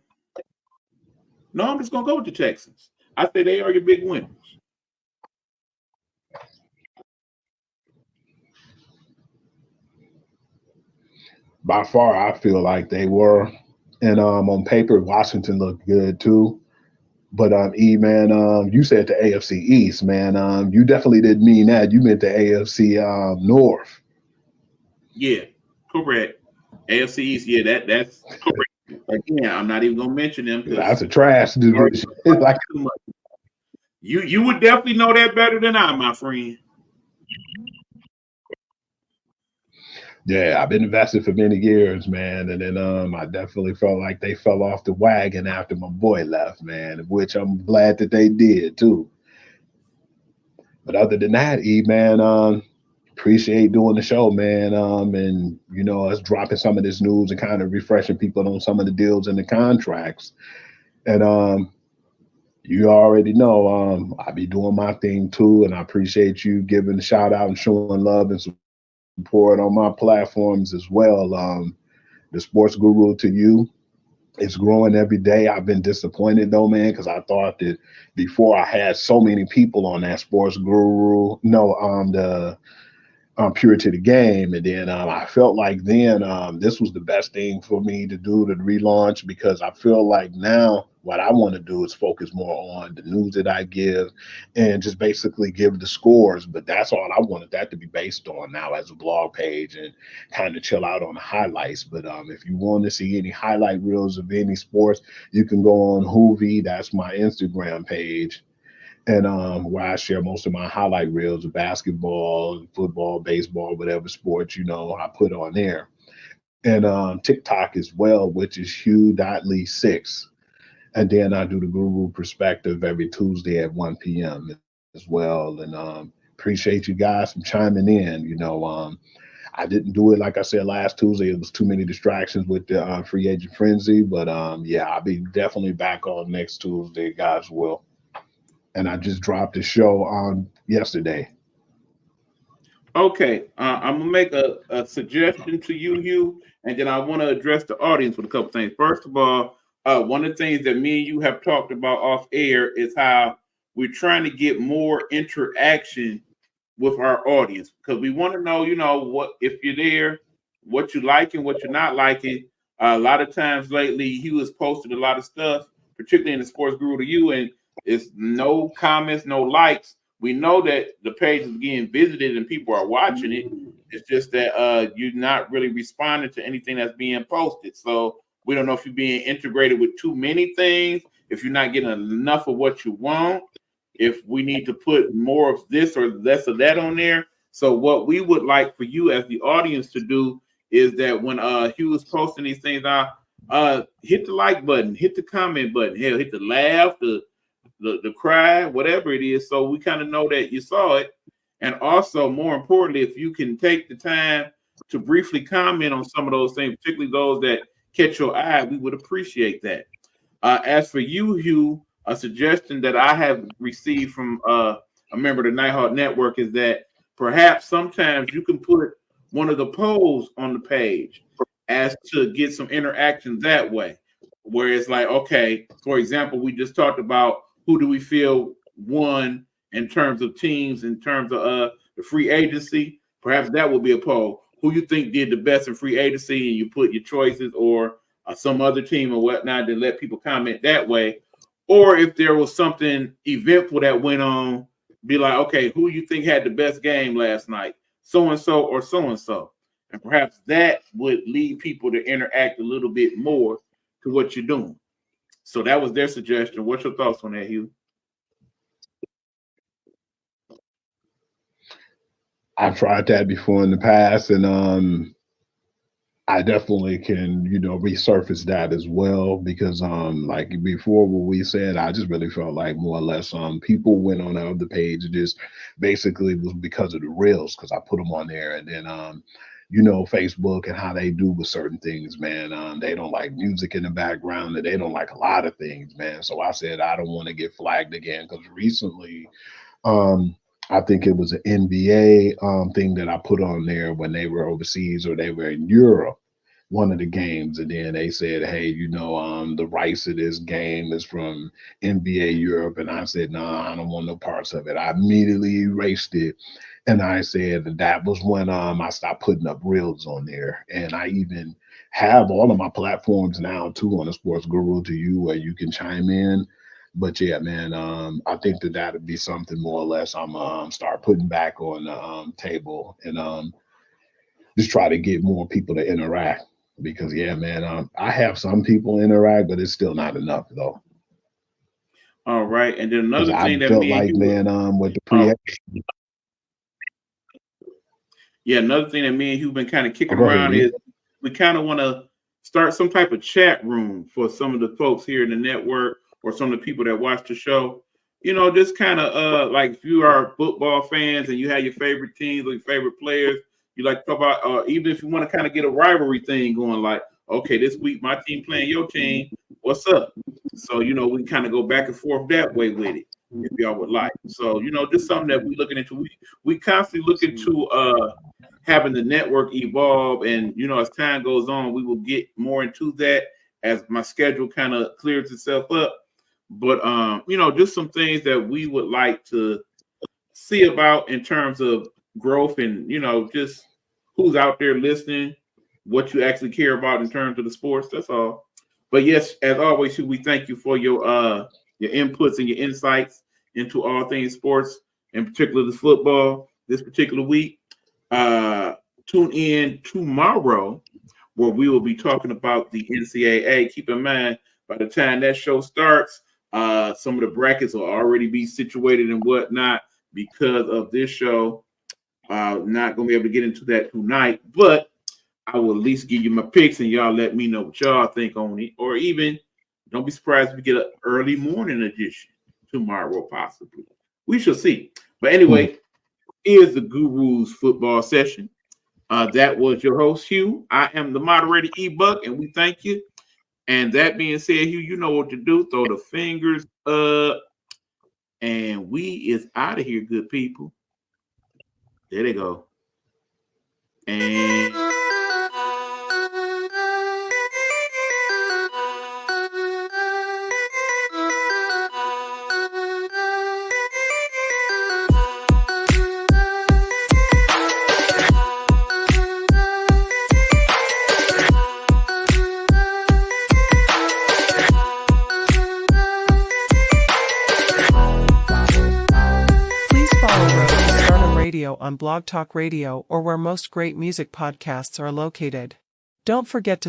no, I'm just gonna go with the Texans. I say they are your big winners. By far, I feel like they were. And on paper, Washington looked good too. But E man, you said the AFC East, man. You definitely didn't mean that. You meant the AFC North. Yeah, correct. AFC East, yeah, that's again. I'm not even gonna mention them That's because a trash division. It's like, you would definitely know that better than I, my friend. yeah, I've been invested for many years, man. And then I definitely felt like they fell off the wagon after my boy left, man. Which I'm glad that they did too. But other than that, E man, appreciate doing the show, man. And you know, us dropping some of this news and kind of refreshing people on some of the deals and the contracts. And you already know, I be doing my thing too, and I appreciate you giving a shout out and showing love and support on my platforms as well. The Sports Guru to you, it's growing every day. I've been disappointed though, man, because I thought that before I had so many people on that Sports Guru. No, the pure to the game. And then I felt like then this was the best thing for me to do to relaunch because I feel like now what I want to do is focus more on the news that I give and just basically give the scores. But that's all I wanted that to be based on now as a blog page and kind of chill out on the highlights. But if you want to see any highlight reels of any sports, you can go on Hoovy. That's my Instagram page and where I share most of my highlight reels of basketball, football, baseball, whatever sports I put on there, and TikTok as well, which is Hugh.lee6, and then I do the Guru Perspective every Tuesday at 1 p.m. as well, and appreciate you guys from chiming in. I didn't do it like I said last Tuesday. It was too many distractions with the free agent frenzy, but yeah, I'll be definitely back on next Tuesday, guys. Will. And I just dropped the show on yesterday. Okay, I'm gonna make a suggestion to you, Hugh, and then I want to address the audience with a couple things. First of all, one of the things that me and you have talked about off air is how we're trying to get more interaction with our audience because we want to know, what if you're there, what you like and what you're not liking. A lot of times lately, Hugh has posted a lot of stuff, particularly in the Sports Guru to you, and it's no comments, no likes. We know that the page is getting visited and people are watching it. It's just that you're not really responding to anything that's being posted. So we don't know if you're being integrated with too many things, if you're not getting enough of what you want, if we need to put more of this or less of that on there. So what we would like for you as the audience to do is that when Hugh is posting these things out, hit the like button, hit the comment button, hell, hit the laugh, the cry, whatever it is, so we kind of know that you saw it. And also, more importantly, if you can take the time to briefly comment on some of those things, particularly those that catch your eye, we would appreciate that. As for you, Hugh, a suggestion that I have received from a member of the Nighthawk Network is that perhaps sometimes you can put one of the polls on the page as to get some interaction that way. Where it's like, okay, for example, we just talked about who do we feel won in terms of teams, in terms of the free agency. Perhaps that will be a poll. Who you think did the best in free agency, and you put your choices or some other team or whatnot to let people comment that way. Or if there was something eventful that went on, be like, okay, who you think had the best game last night? So and so or so and so. And perhaps that would lead people to interact a little bit more to what you're doing. So that was their suggestion. What's your thoughts on that, Hugh? I've tried that before in the past, and I definitely can, resurface that as well because like before what we said, I just really felt like more or less people went on the other page just basically was because of the reels because I put them on there and then Facebook and how they do with certain things, man. They don't like music in the background and they don't like a lot of things, man. So I said I don't want to get flagged again because recently I think it was an NBA thing that I put on there when they were overseas or they were in Europe, one of the games, and then they said, "Hey, the rights of this game is from NBA Europe," and I said, "No, I don't want no parts of it." I immediately erased it, and I said that was when I stopped putting up reels on there, and I even have all of my platforms now too on the Sports Guru to you where you can chime in. But yeah, man, I think that would be something more or less I'm start putting back on the table and just try to get more people to interact because yeah, man, I have some people interact, but it's still not enough though. All right, and then Because another I thing that felt me and like, you, man, with the pre. another thing that me and you been kind of kicking Go ahead, around Lee. is we kind of want to start some type of chat room for some of the folks here in the network or some of the people that watch the show. Just kind of like if you are football fans and you have your favorite teams or your favorite players, you like to talk about, even if you want to kind of get a rivalry thing going, like, okay, this week my team playing your team, what's up? So, we kind of go back and forth that way with it, if y'all would like. So, just something that we're looking into. We constantly look into having the network evolve, and as time goes on, we will get more into that as my schedule kind of clears itself up. But just some things that we would like to see about in terms of growth and just who's out there listening, what you actually care about in terms of the sports. That's all. But yes, as always, we thank you for your inputs and your insights into all things sports, in particular the football this particular week. Tune in tomorrow where we will be talking about the NCAA. Keep in mind, by the time that show starts, some of the brackets will already be situated and whatnot because of this show. Not going to be able to get into that tonight, but I will at least give you my picks and y'all let me know what y'all think on it. Or even don't be surprised if we get an early morning edition tomorrow, possibly. We shall see. But anyway, here's the Guru's football session. That was your host, Hugh. I am the moderator, E-Buck, and we thank you. And that being said, Hugh, you know what to do. Throw the fingers up. And we is out of here, good people. There they go. And on Blog Talk Radio or where most great music podcasts are located. Don't forget to